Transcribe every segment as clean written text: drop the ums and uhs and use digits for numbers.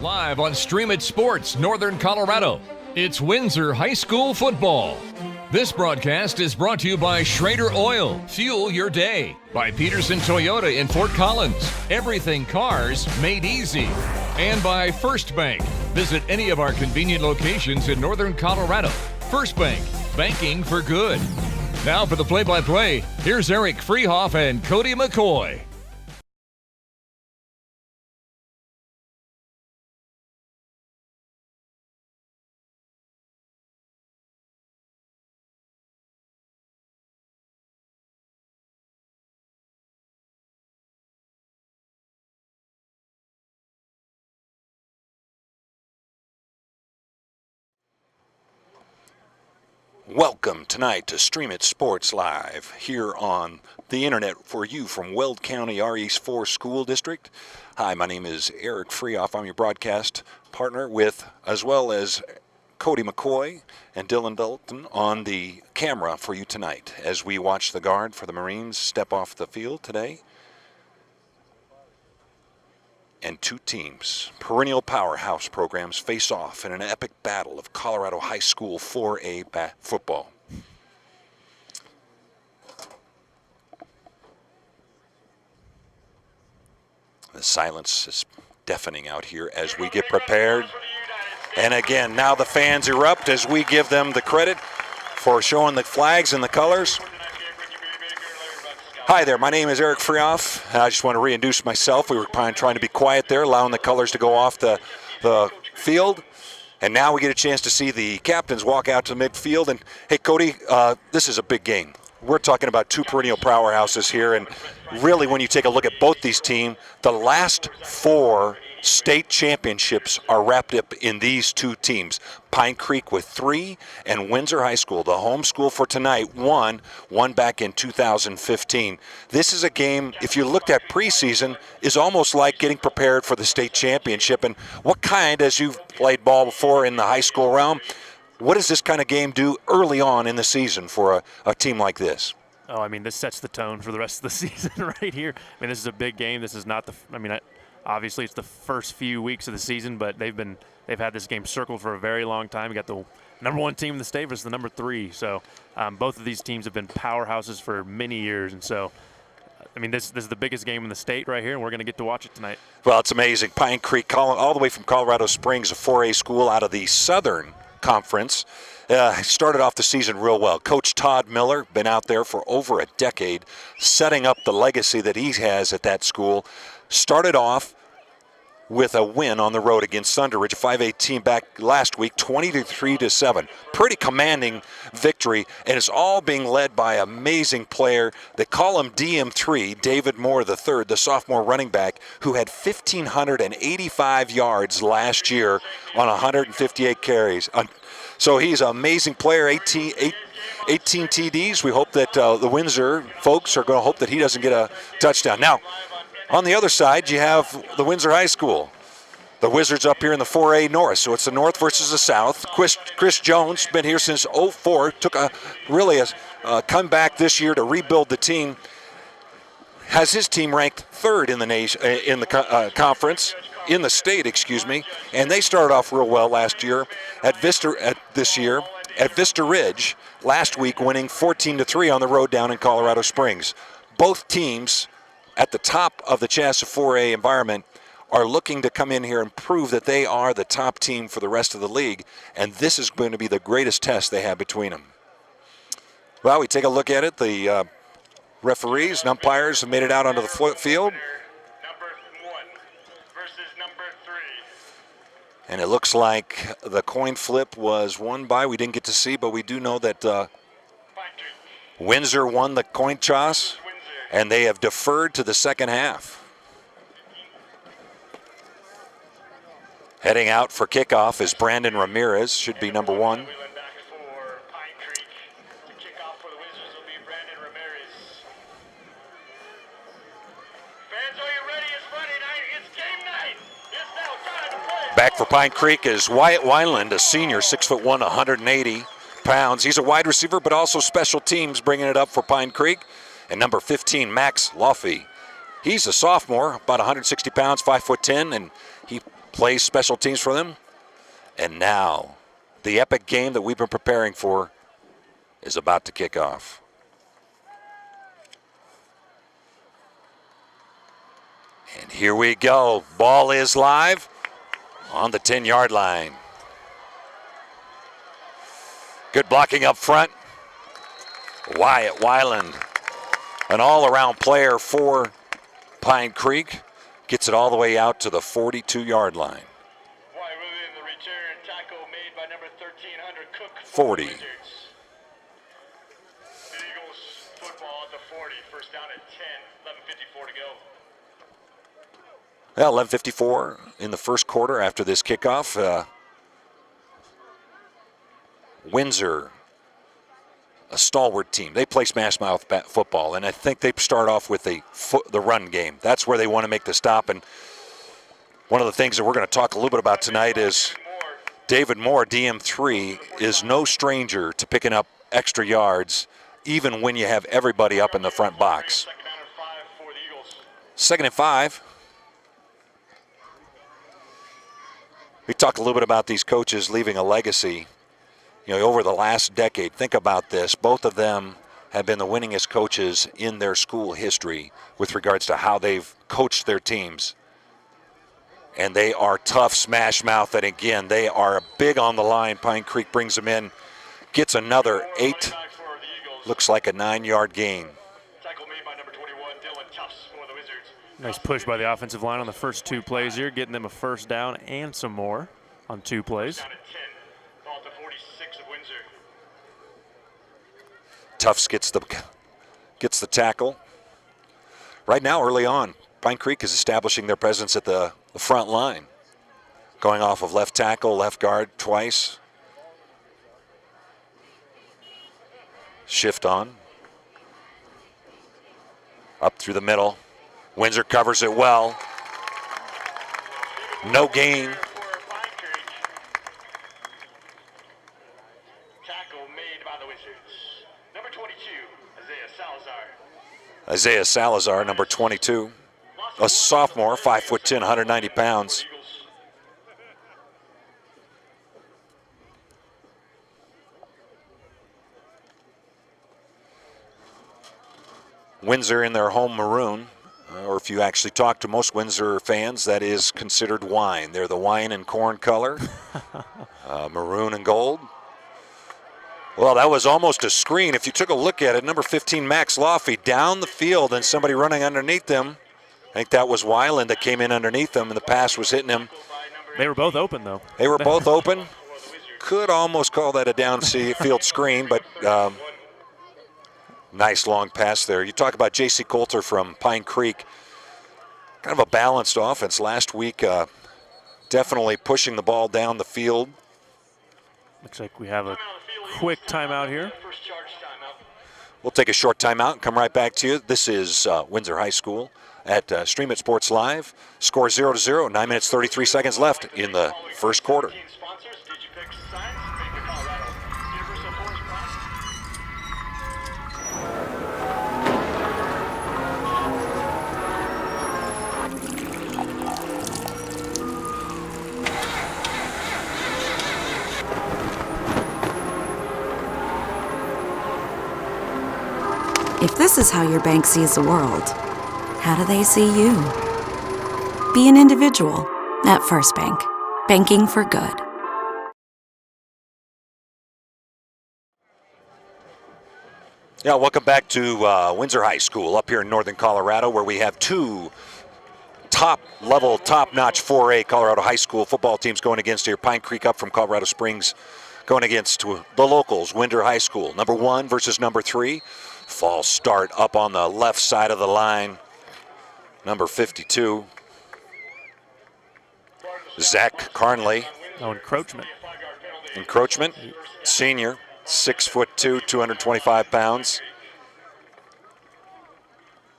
Live on Stream It Sports, Northern Colorado, it's Windsor High School football. This broadcast is brought to you by Schrader Oil, fuel your day. By Pedersen Toyota in Fort Collins, everything cars made easy. And by First Bank. Visit any of our convenient locations in Northern Colorado. First Bank, banking for good. Now for the play-by-play, here's Eric Friehauf and Cody McCoy. Welcome tonight to Stream It Sports Live here on the internet for you from Weld County RE's 4 School District. Hi, my name is Eric Friehauf. I'm your broadcast partner with, as well as Cody McCoy and Dylan Dalton on the camera for you tonight as we watch the guard for the Marines step off the field today. And two teams, perennial powerhouse programs, face off in an epic battle of Colorado High School 4A football. The silence is deafening out here as we get prepared. And again, now the fans erupt as we give them the credit for showing the flags and the colors. Hi there, my name is Eric Friehauf. I just want to reintroduce myself. We were trying to be quiet there, allowing the colors to go off the field. And now we get a chance to see the captains walk out to midfield. And hey, Cody, this is a big game. We're talking about two perennial powerhouses here. And really, when you take a look at both these teams, the last 4 state championships are wrapped up in these two teams. Pine Creek with 3, and Windsor High School, the home school for tonight, won back in 2015. This is a game, if you looked at preseason, is almost like getting prepared for the state championship. And what kind, as you've played ball before in the high school realm, what does this kind of game do early on in the season for a team like this? Oh, I mean, this sets the tone for the rest of the season right here. I mean, this is a big game. This is not obviously, it's the first few weeks of the season, but they've had this game circled for a very long time. We got the number 1 team in the state versus the number 3. So both of these teams have been powerhouses for many years. And so, I mean, this is the biggest game in the state right here, and we're going to get to watch it tonight. Well, it's amazing. Pine Creek, all the way from Colorado Springs, a 4A school out of the Southern Conference. Started off the season real well. Coach Todd Miller, been out there for over a decade, setting up the legacy that he has at that school. Started off with a win on the road against Thunderbridge, a 5A team back last week, 23-7. Pretty commanding victory, and it's all being led by an amazing player. They call him DM3, David Moore III, the sophomore running back, who had 1,585 yards last year on 158 carries. So he's an amazing player, 18 TDs. We hope that the Windsor folks are going to hope that he doesn't get a touchdown. Now, on the other side, you have the Windsor High School. The Wizards up here in the 4A North, so it's the North versus the South. Chris Jones, been here since 2004, took a comeback this year to rebuild the team. Has his team ranked 3rd in the nation, in the conference, in the state, excuse me. And they started off real well last year at Vista Ridge. Last week, winning 14-3 on the road down in Colorado Springs. Both teams at the top of the Chassa 4A environment are looking to come in here and prove that they are the top team for the rest of the league, and this is going to be the greatest test they have between them. Well, we take a look at it. The referees and umpires have made it out onto the field. Number 1 versus number 3. And it looks like the coin flip was won by, we didn't get to see, but we do know that Windsor won the coin toss. And they have deferred to the second half. Heading out for kickoff is Brandon Ramirez, should be number 1. Back for Pine Creek is Wyatt Wineland, a senior, 6'1", 180 pounds. He's a wide receiver, but also special teams bringing it up for Pine Creek. And number 15, Max Laffey. He's a sophomore, about 160 pounds, 5'10", and he plays special teams for them. And now, the epic game that we've been preparing for is about to kick off. And here we go. Ball is live on the 10-yard line. Good blocking up front. Wyatt Weiland, an all-around player for Pine Creek, gets it all the way out to the 42-yard line. Wyatt Williams, the return tackle made by number 1300 Cook. 40. The Eagles football at the 40, first down at 10, 11:54 to go. Well, 11:54 in the first quarter after this kickoff. Windsor, a stalwart team. They play smash mouth football, and I think they start off with the run game. That's where they want to make the stop. And one of the things that we're going to talk a little bit about tonight is David Moore, DM3, is no stranger to picking up extra yards, even when you have everybody up in the front box. Second down and 5 for the Eagles. 2nd and 5. We talked a little bit about these coaches leaving a legacy, over the last decade. Think about this. Both of them have been the winningest coaches in their school history with regards to how they've coached their teams. And they are tough smash mouth. And again, they are big on the line. Pine Creek brings them in, gets another 8. Looks like a 9-yard gain. Tackle made by number 21, Dylan Tufts for the Wizards. Nice push by the offensive line on the first 2 plays here, getting them a first down and some more on 2 plays. Down at 10, ball to 46 of Windsor. Tufts gets the tackle. Right now, early on, Pine Creek is establishing their presence at the front line. Going off of left tackle, left guard twice. Shift on. Up through the middle. Windsor covers it well. No gain. For Pine Creek. Tackle made by the Wizards. Number 22, Isaiah Salazar, number 22. A sophomore, 5'10", 190 pounds. Windsor in their home maroon, or if you actually talk to most Windsor fans, that is considered wine. They're the wine and corn color, maroon and gold. Well, that was almost a screen. If you took a look at it, number 15, Max Laffey, down the field and somebody running underneath them. I think that was Weiland that came in underneath them, and the pass was hitting him. They were both open, though. They were both open. Could almost call that a downfield screen, but nice long pass there. You talk about J.C. Coulter from Pine Creek. Kind of a balanced offense. Last week, definitely pushing the ball down the field. Looks like we have a quick timeout here. We'll take a short timeout and come right back to you. This is Windsor High School at Stream It Sports Live. Score 0-0, 9 minutes, 33 seconds left in the first quarter. If this is how your bank sees the world, how do they see you? Be an individual at First Bank. Banking for good. Yeah, welcome back to Windsor High School up here in northern Colorado, where we have 2 top-level, top-notch 4A Colorado High School football teams going against here. Pine Creek up from Colorado Springs going against the locals, Windsor High School. Number 1 versus number 3. False start up on the left side of the line. Number 52, Zach Carnley. Oh, encroachment. Encroachment, senior, 6'2", 225 pounds.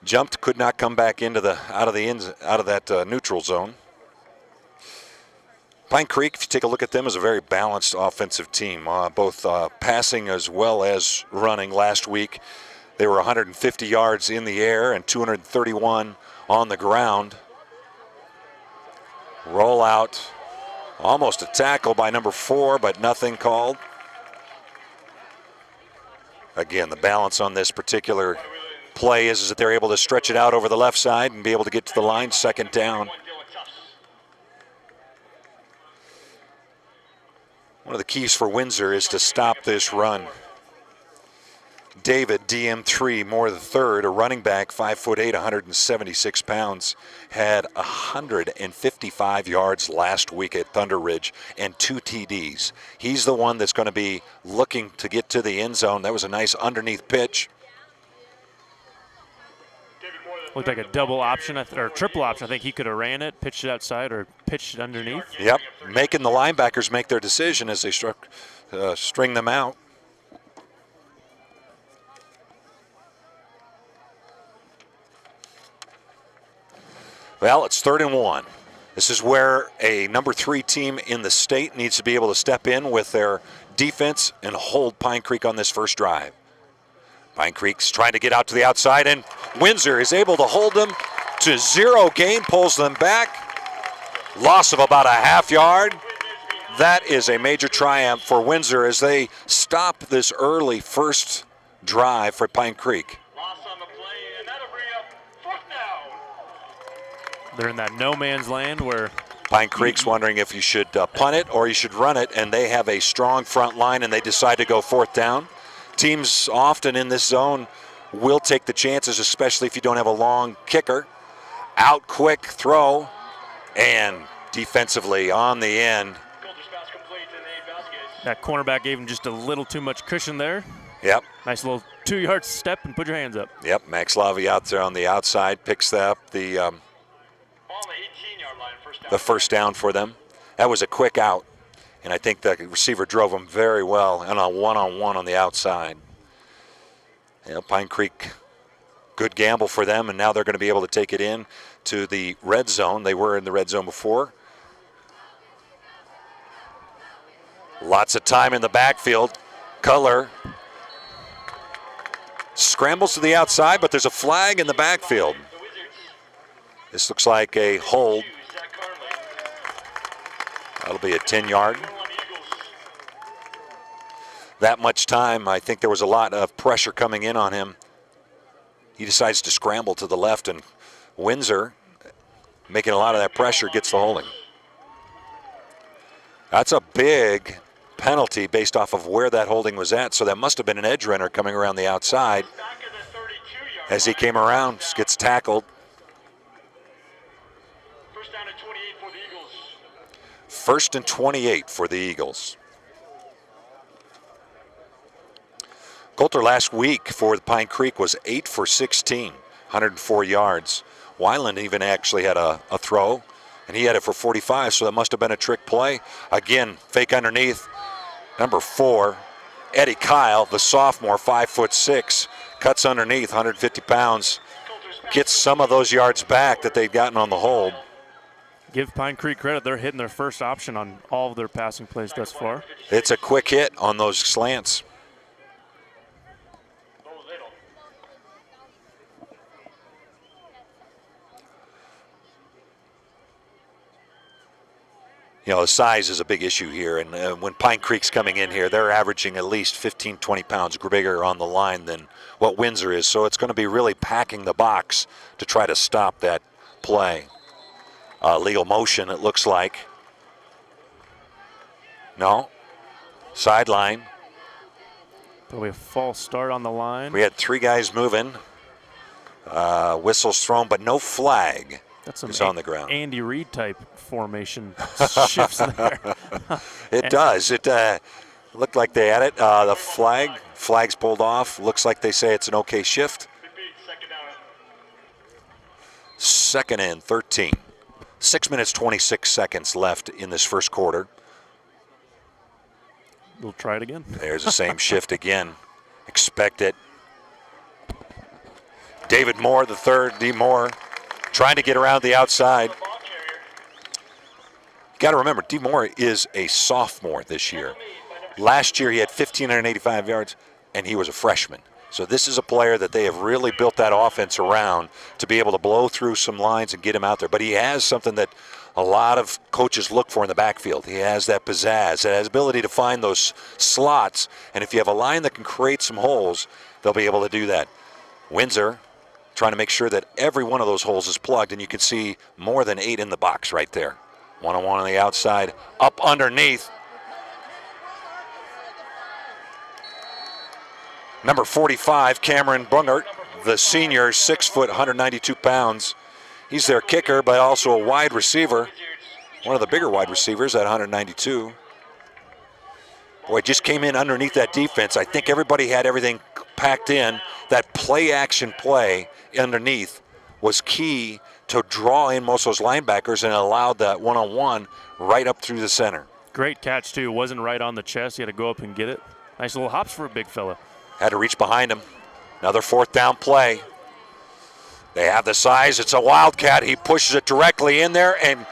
Jumped, could not come back into out of that neutral zone. Pine Creek, if you take a look at them, is a very balanced offensive team, both passing as well as running. Last week, they were 150 yards in the air and 231 on the ground. Roll out. Almost a tackle by number 4, but nothing called. Again, the balance on this particular play is that they're able to stretch it out over the left side and be able to get to the line, second down. One of the keys for Windsor is to stop this run. David, DM3, Moore the third, a running back, 5'8", 176 pounds, had 155 yards last week at Thunder Ridge and 2 TDs. He's the one that's going to be looking to get to the end zone. That was a nice underneath pitch. Looked like a double option or triple option. I think he could have ran it, pitched it outside, or pitched it underneath. Yep, making the linebackers make their decision as they string them out. Well, it's 3rd and 1. This is where a number 3 team in the state needs to be able to step in with their defense and hold Pine Creek on this first drive. Pine Creek's trying to get out to the outside, and Windsor is able to hold them to 0 gain, pulls them back. Loss of about a half yard. That is a major triumph for Windsor as they stop this early first drive for Pine Creek. They're in that no man's land where Pine Creek's wondering if you should punt it or you should run it, and they have a strong front line and they decide to go 4th down. Teams often in this zone will take the chances, especially if you don't have a long kicker. Out quick throw, and defensively on the end. That cornerback gave him just a little too much cushion there. Yep. Nice little 2-yard step and put your hands up. Yep, Max Lavi out there on the outside picks up the first down for them. That was a quick out, and I think the receiver drove him very well and a one-on-one on the outside. Pine Creek, good gamble for them, and now they're going to be able to take it in to the red zone. They were in the red zone before. Lots of time in the backfield. Cutler scrambles to the outside, but there's a flag in the backfield. This looks like a hold. That'll be a 10-yard. That much time, I think there was a lot of pressure coming in on him. He decides to scramble to the left, and Windsor, making a lot of that pressure, gets the holding. That's a big penalty based off of where that holding was at, so that must have been an edge runner coming around the outside. As he came around, gets tackled. First and 28 for the Eagles. Coulter last week for the Pine Creek was 8 for 16, 104 yards. Weiland even actually had a throw, and he had it for 45, so that must have been a trick play. Again, fake underneath. Number 4, Eddie Kyle, the sophomore, 5'6", cuts underneath, 150 pounds. Gets some of those yards back that they'd gotten on the hold. Give Pine Creek credit. They're hitting their first option on all of their passing plays thus far. It's a quick hit on those slants. The size is a big issue here, and when Pine Creek's coming in here, they're averaging at least 15, 20 pounds bigger on the line than what Windsor is, so it's going to be really packing the box to try to stop that play. Legal motion, it looks like. No. Sideline. Probably a false start on the line. We had 3 guys moving. Whistles thrown, but no flag. That's some on the ground. Andy Reid type formation shifts there. It does. It looked like they had it. The flag's pulled off. Looks like they say it's an okay shift. 2nd and 13. 6 minutes, 26 seconds left in this first quarter. We'll try it again. There's the same shift again. Expect it. David Moore, the third, D. Moore, trying to get around the outside. You got to remember, D. Moore is a sophomore this year. Last year he had 1,585 yards, and he was a freshman. So this is a player that they have really built that offense around to be able to blow through some lines and get him out there. But he has something that a lot of coaches look for in the backfield. He has that pizzazz, that ability to find those slots, and if you have a line that can create some holes, they'll be able to do that. Windsor trying to make sure that every one of those holes is plugged, and you can see more than 8 in the box right there. One-on-one on the outside, up underneath. Number 45, Cameron Bungert, the senior, 6 foot, 192 pounds. He's their kicker, but also a wide receiver. One of the bigger wide receivers at 192. Boy, just came in underneath that defense. I think everybody had everything packed in. That play-action play underneath was key to draw in most of those linebackers and allowed that one-on-one right up through the center. Great catch, too. Wasn't right on the chest. He had to go up and get it. Nice little hops for a big fella. Had to reach behind him. Another 4th down play. They have the size. It's a wildcat. He pushes it directly in there, and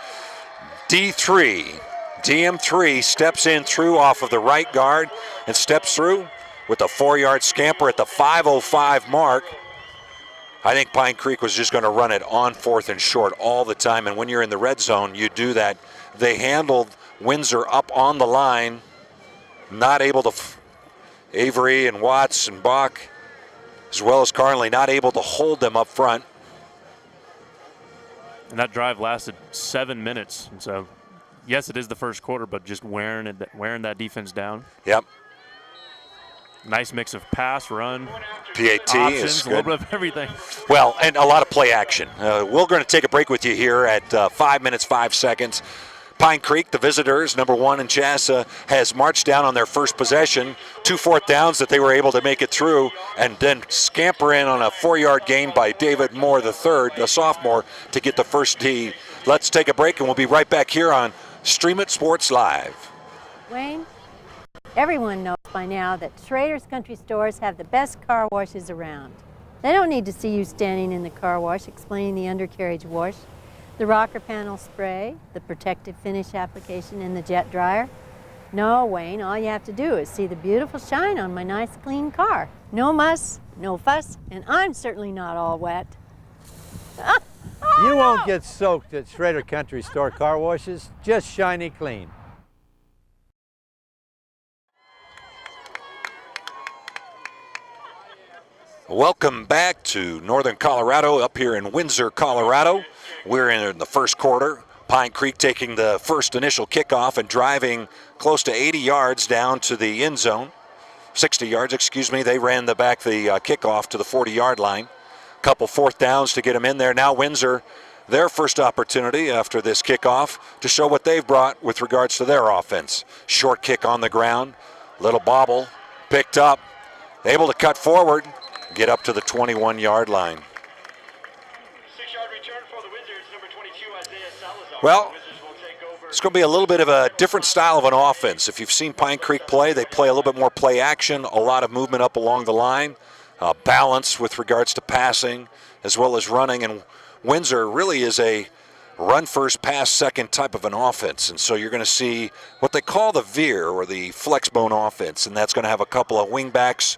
DM3 steps in through off of the right guard and steps through with a 4-yard scamper at the 5:05 mark. I think Pine Creek was just going to run it on 4th and short all the time, and when you're in the red zone, you do that. They handled Windsor up on the line, not able to, Avery and Watts and Bach, as well as Carnley, not able to hold them up front. And that drive lasted 7 minutes. And so, yes, it is the first quarter, but just wearing that defense down. Yep. Nice mix of pass, run, PAT options, is good. A little bit of everything. Well, and a lot of play action. We're going to take a break with you here at 5 minutes, 5 seconds. Pine Creek, the visitors, number 1 in Chassa, has marched down on their first possession. 2 4th downs that they were able to make it through, and then scamper in on a 4-yard gain by David Moore III, a sophomore, to get the first D. Let's take a break, and we'll be right back here on Stream It Sports Live. Wayne, everyone knows by now that Schrader's Country Stores have the best car washes around. They don't need to see you standing in the car wash explaining the undercarriage wash, the rocker panel spray, the protective finish application, and the jet dryer. No, Wayne, all you have to do is see the beautiful shine on my nice clean car. No muss, no fuss, and I'm certainly not all wet. You won't get soaked at Schrader Country Store car washes, just shiny clean. Welcome back to Northern Colorado, up here in Windsor, Colorado. We're in the first quarter. Pine Creek taking the first initial kickoff and driving close to 80 yards down to the end zone. 60 yards, excuse me. They ran the kickoff to the 40-yard line. Couple 4th downs to get them in there. Now Windsor, their first opportunity after this kickoff to show what they've brought with regards to their offense. Short kick on the ground, little bobble, picked up, able to cut forward, get up to the 21-yard line. 6-yard return for the Wizards, number 22, Isaiah Salazar. Well, Wizards will take over. it's going to be a little bit of a different style of an offense. If you've seen Pine Creek play, they play a little bit more play action, a lot of movement up along the line, balance with regards to passing as well as running. And Windsor really is a run first, pass second type of an offense. And so you're going to see what they call the veer or the flex bone offense, and that's going to have a couple of wing backs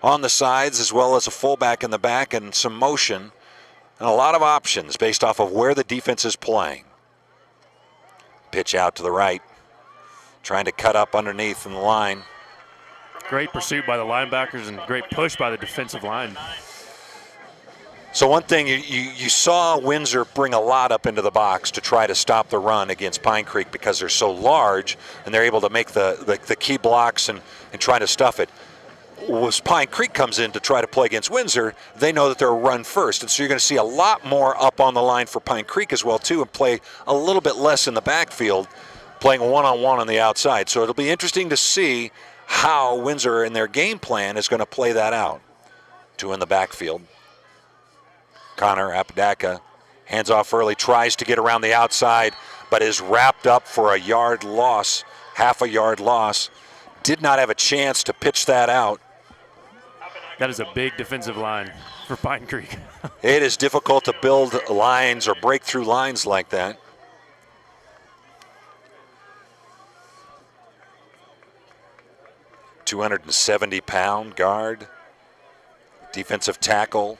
on the sides as well as a fullback in the back and some motion and a lot of options based off of where the defense is playing. Pitch out to the right, trying to cut up underneath in the line. Great pursuit by the linebackers and great push by the defensive line. So one thing, you saw Windsor bring a lot up into the box to try to stop the run against Pine Creek because they're so large and they're able to make the key blocks and try to stuff it. As Pine Creek comes in to try to play against Windsor, they know that they're run first, and so you're going to see a lot more up on the line for Pine Creek as well too, and play a little bit less in the backfield, playing one-on-one on the outside. So it'll be interesting to see how Windsor in their game plan is going to play that out. 2 in the backfield. Connor Apodaca hands off early, tries to get around the outside, but is wrapped up for a yard loss, half a yard loss. Did not have a chance to pitch that out. That is a big defensive line for Pine Creek. It is difficult to build lines or break through lines like that. $270-pound guard, defensive tackle,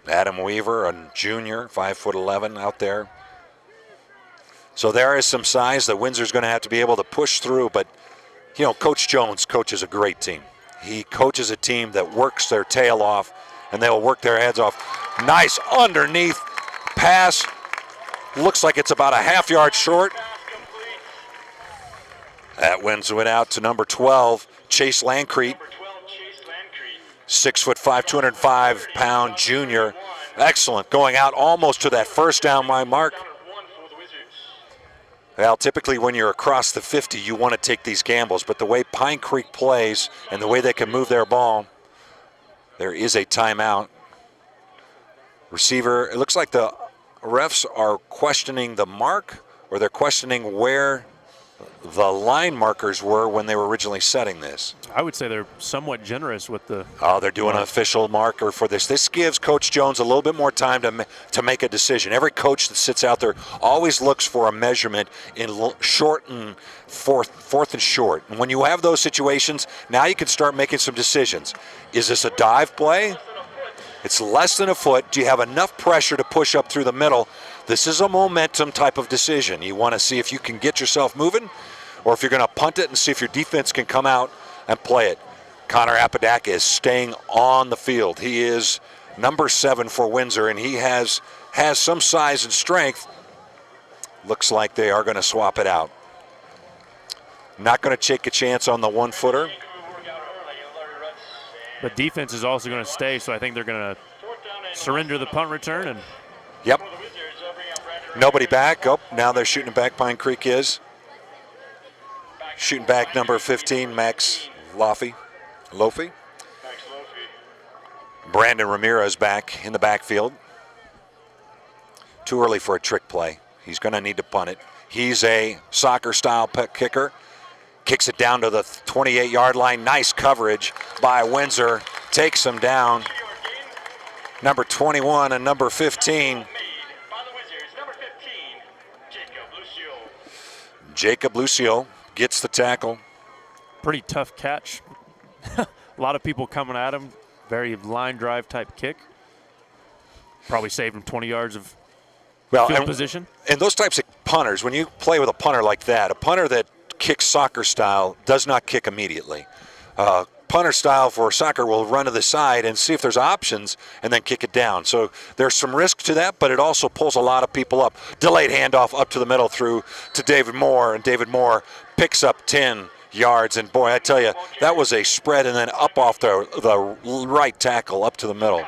Adam Weaver, a junior, 5'11" out there. So there is some size that Windsor's going to have to be able to push through. But, you know, Coach Jones coaches a great team. He coaches a team that works their tail off, and they'll work their heads off. Nice underneath pass. Looks like it's about a half yard short. That went out to number 12, Chase Lancrete. 6'5", 205-pound junior. Excellent, going out almost to that first down line mark. Well, typically when you're across the 50, you want to take these gambles, but the way Pine Creek plays and the way they can move their ball, there is a timeout. Receiver, it looks like the refs are questioning the mark, or they're questioning where the line markers were when they were originally setting this. I would say they're somewhat generous with the... Oh, they're doing an official marker for this. This gives Coach Jones a little bit more time to make a decision. Every coach that sits out there always looks for a measurement in short and fourth and short. And when you have those situations, now you can start making some decisions. Is this a dive play? It's less than a foot. Do you have enough pressure to push up through the middle? This is a momentum type of decision. You want to see if you can get yourself moving, or if you're going to punt it and see if your defense can come out and play it. Connor Apodaca is staying on the field. He is number 7 for Windsor, and he has some size and strength. Looks like they are going to swap it out. Not going to take a chance on the one-footer. But defense is also going to stay, so I think they're going to surrender the punt return. And yep. Nobody back. Oh, now they're shooting it back. Pine Creek is. Shooting back number 15, Max Lofi. Brandon Ramirez back in the backfield. Too early for a trick play. He's going to need to punt it. He's a soccer-style kicker. Kicks it down to the 28-yard line. Nice coverage by Windsor. Takes him down. Number 21 and number 15. Jacob Lucio gets the tackle. Pretty tough catch. A lot of people coming at him. Very line drive type kick. Probably saved him 20 yards of field position. And those types of punters, when you play with a punter like that, a punter that kicks soccer style does not kick immediately. Punter style for soccer will run to the side and see if there's options and then kick it down. So there's some risk to that, but it also pulls a lot of people up. Delayed handoff up to the middle through to David Moore, and David Moore picks up 10 yards. And boy, I tell you, that was a spread and then up off the right tackle up to the middle.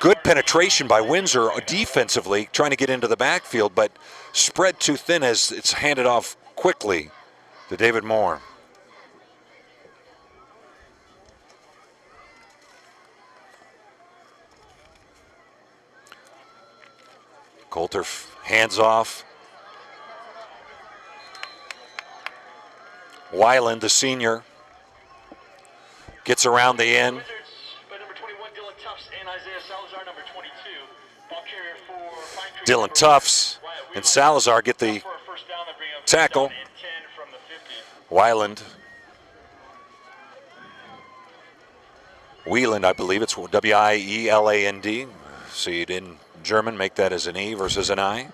Good penetration by Windsor defensively, trying to get into the backfield, but spread too thin as it's handed off quickly to David Moore. Coulter hands off. Weiland, the senior, gets around the end. Dylan Tufts and Salazar get the tackle. Weiland. Wieland, I believe it's W-I-E-L-A-N-D. See it in German, make that as an E versus an I.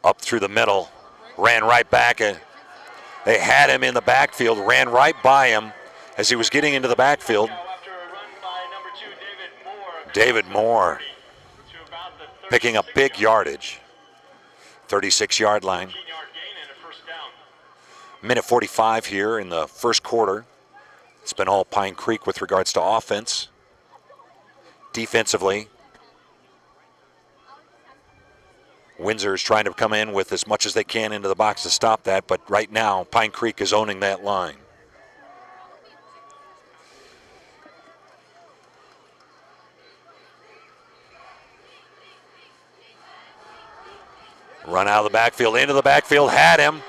Up through the middle, ran right back. They had him in the backfield, ran right by him as he was getting into the backfield. David Moore picking up big yardage. 36-yard line. Minute 45 here in the first quarter. It's been all Pine Creek with regards to offense. Defensively, Windsor is trying to come in with as much as they can into the box to stop that, but right now Pine Creek is owning that line. Run out of the backfield, into the backfield, had him.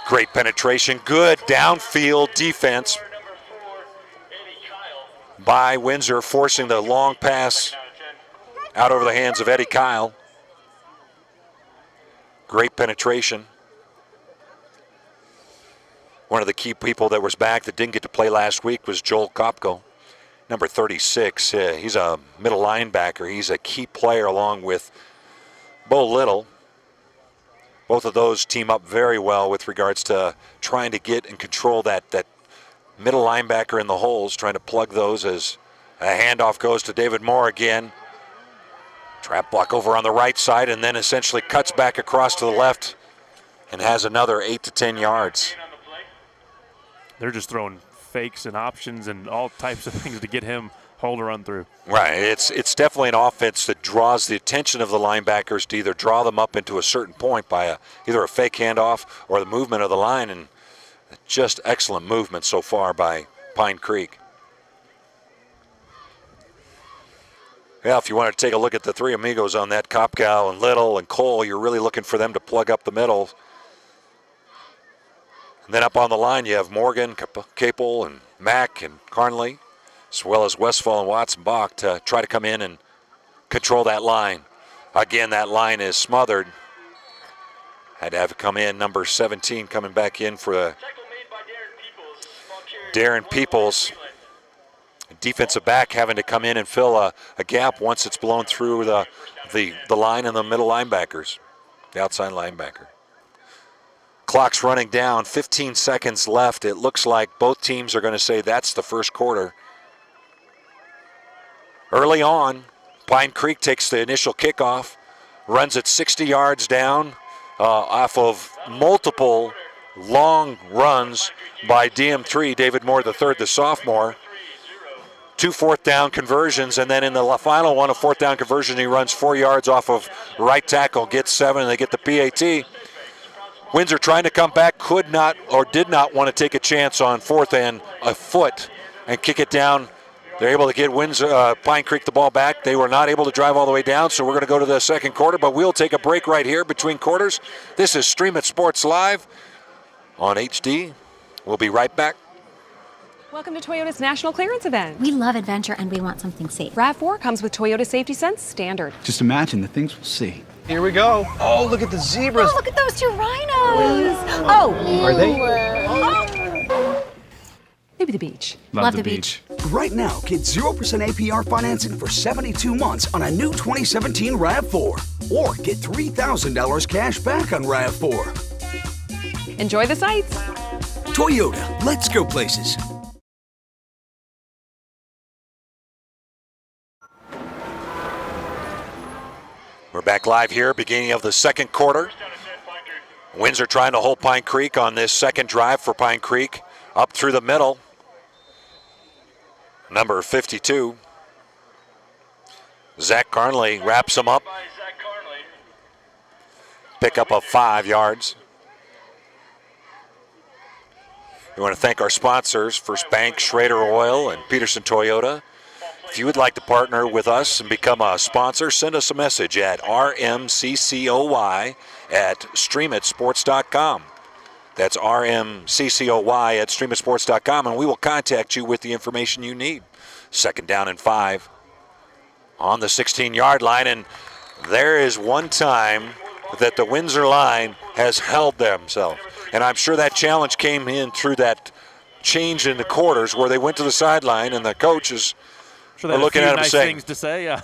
Great penetration, good downfield defense by Windsor, forcing the long pass out over the hands of Eddie Kyle. Great penetration. One of the key people that was back that didn't get to play last week was Joel Kopko. number 36. He's a middle linebacker. He's a key player along with Bo Little. Both of those team up very well with regards to trying to get and control that middle linebacker in the holes, trying to plug those as a handoff goes to David Moore again. Trap block over on the right side and then essentially cuts back across to the left and has another 8 to 10 yards. They're just throwing fakes and options and all types of things to get him hold or run through. Right. It's definitely an offense that draws the attention of the linebackers to either draw them up into a certain point by either a fake handoff or the movement of the line, and just excellent movement so far by Pine Creek. Yeah, if you want to take a look at the three amigos on that, Kopkow and Little and Cole, you're really looking for them to plug up the middle. And then up on the line, you have Morgan, Capel, and Mack and Carnley, as well as Westfall and Watson-Bach to try to come in and control that line. Again, that line is smothered. Had to have it come in, number 17 coming back in for Darren Peoples. Defensive back having to come in and fill a gap once it's blown through the line and the middle linebackers, the outside linebacker. Clock's running down, 15 seconds left. It looks like both teams are going to say that's the first quarter. Early on, Pine Creek takes the initial kickoff, runs it 60 yards down off of multiple long runs by DM3, David Moore III, the sophomore. 2 fourth-down conversions, and then in the final one, a fourth-down conversion, he runs 4 yards off of right tackle, gets 7, and they get the PAT. Windsor trying to come back, could not or did not want to take a chance on fourth and a foot and kick it down. They're able to get Pine Creek the ball back. They were not able to drive all the way down, so we're going to go to the second quarter, but we'll take a break right here between quarters. This is Stream It Sports Live on HD. We'll be right back. Welcome to Toyota's National Clearance Event. We love adventure and we want something safe. RAV4 comes with Toyota Safety Sense Standard. Just imagine the things we'll see. Here we go. Oh, look at the zebras. Oh, look at those 2 rhinos. Oh. Are they? Maybe the beach. Love the beach. Right now, get 0% APR financing for 72 months on a new 2017 RAV4. Or get $3,000 cash back on RAV4. Enjoy the sights. Toyota, let's go places. We're back live here, beginning of the second quarter. Windsor trying to hold Pine Creek on this second drive for Pine Creek. Up through the middle. Number 52. Zach Carnley wraps him up. Pick up of 5 yards. We want to thank our sponsors, First Bank, Schrader Oil, and Pedersen Toyota. If you would like to partner with us and become a sponsor, send us a message at rmccoy@streamitsports.com. That's rmccoy@streamitsports.com, and we will contact you with the information you need. Second down and 5 on the 16-yard line, and there is one time that the Windsor line has held themselves. And I'm sure that challenge came in through that change in the quarters where they went to the sideline and the coaches Sure, are looking at him nice saying, things to say. Yeah.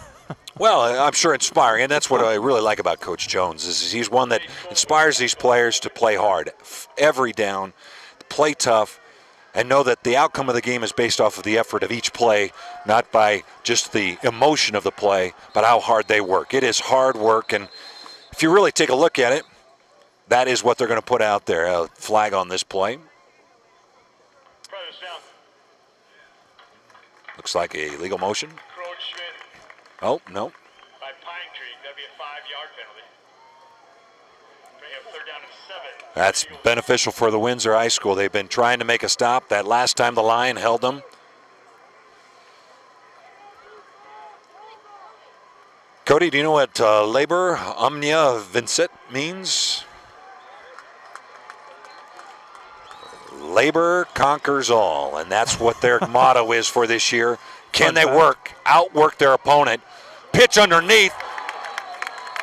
well, I'm sure inspiring, and that's what I really like about Coach Jones is he's one that inspires these players to play hard every down, play tough, and know that the outcome of the game is based off of the effort of each play, not by just the emotion of the play, but how hard they work. It is hard work, and if you really take a look at it, that is what they're going to put out there, a flag on this play. Looks like a legal motion. Oh, no. By Pine Creek, that'd be a 5-yard penalty. Bring up 3rd down and 7. That's beneficial for the Windsor High School. They've been trying to make a stop. That last time the line held them. Cody, do you know what labor omnia vincit means? Labor conquers all, and that's what their motto is for this year. Can they outwork their opponent? Pitch underneath.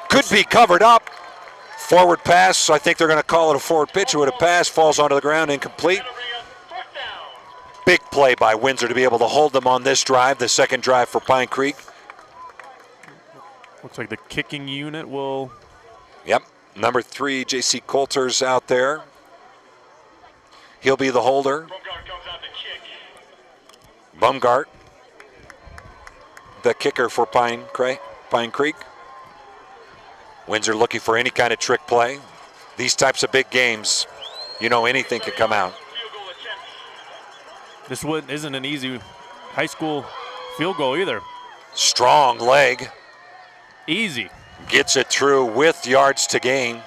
Could be covered up. Forward pass. I think they're going to call it a forward pitch. It would have passed. Falls onto the ground. Incomplete. Big play by Windsor to be able to hold them on this drive, the second drive for Pine Creek. Looks like the kicking unit will. Yep, number 3, J.C. Coulter's out there. He'll be the holder. Bumgart, the kicker for Pine Creek. Windsor looking for any kind of trick play. These types of big games, you know anything can come out. This one isn't an easy high school field goal either. Strong leg. Easy. Gets it through with yards to gain.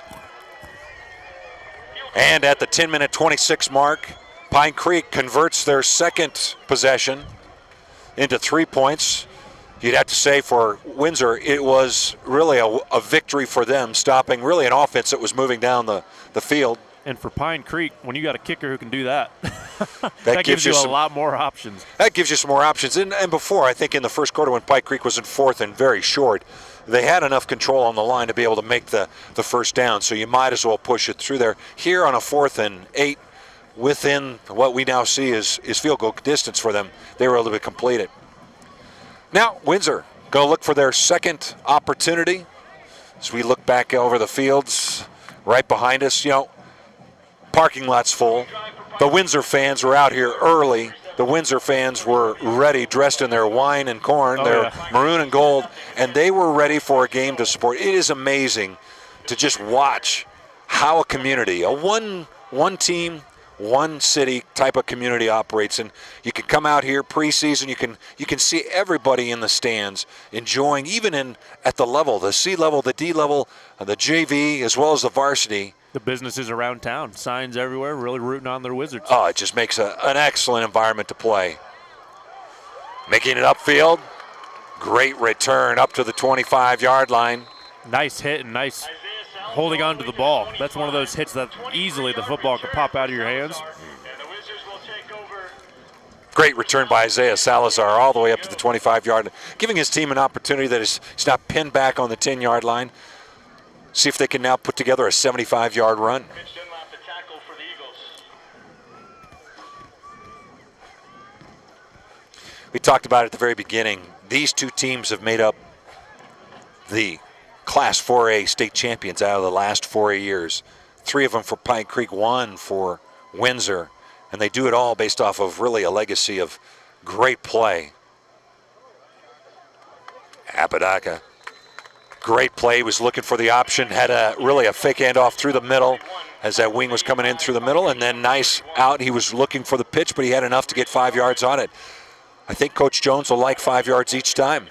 And at the 10-minute 26 mark, Pine Creek converts their second possession into 3 points. You'd have to say for Windsor, it was really a victory for them, stopping really an offense that was moving down the field. And for Pine Creek, when you got a kicker who can do that, that gives you a lot more options. That gives you some more options. And before, I think in the first quarter when Pine Creek was in fourth and very short, they had enough control on the line to be able to make the first down. So you might as well push it through there. Here on a 4th and 8, within what we now see is field goal distance for them, they were able to complete it. Now, Windsor going to look for their second opportunity. As we look back over the fields right behind us, you know, parking lot's full. The Windsor fans were out here early. The Windsor fans were ready, dressed in their wine and corn, their maroon and gold, and they were ready for a game to support. It is amazing to just watch how a community, a one team, one city type of community operates. And you can come out here preseason, you can see everybody in the stands enjoying, even at the level, the C level, the D level, the JV, as well as the varsity. The businesses around town, signs everywhere, really rooting on their Wizards. Oh, it just makes an excellent environment to play. Making it upfield. Great return up to the 25-yard line. Nice hit and nice holding on to the ball. That's one of those hits that easily the football could pop out of your hands. Great return by Isaiah Salazar all the way up to the 25-yard line, giving his team an opportunity that he's not pinned back on the 10-yard line. See if they can now put together a 75-yard run. We talked about it at the very beginning. These two teams have made up the Class 4A state champions out of the last 4A years. 3 of them for Pine Creek, 1 for Windsor. And they do it all based off of really a legacy of great play. Apodaca. Great play, was looking for the option, had really a fake handoff through the middle as that wing was coming in through the middle, and then nice out. He was looking for the pitch, but he had enough to get 5 yards on it. I think Coach Jones will like 5 yards each time.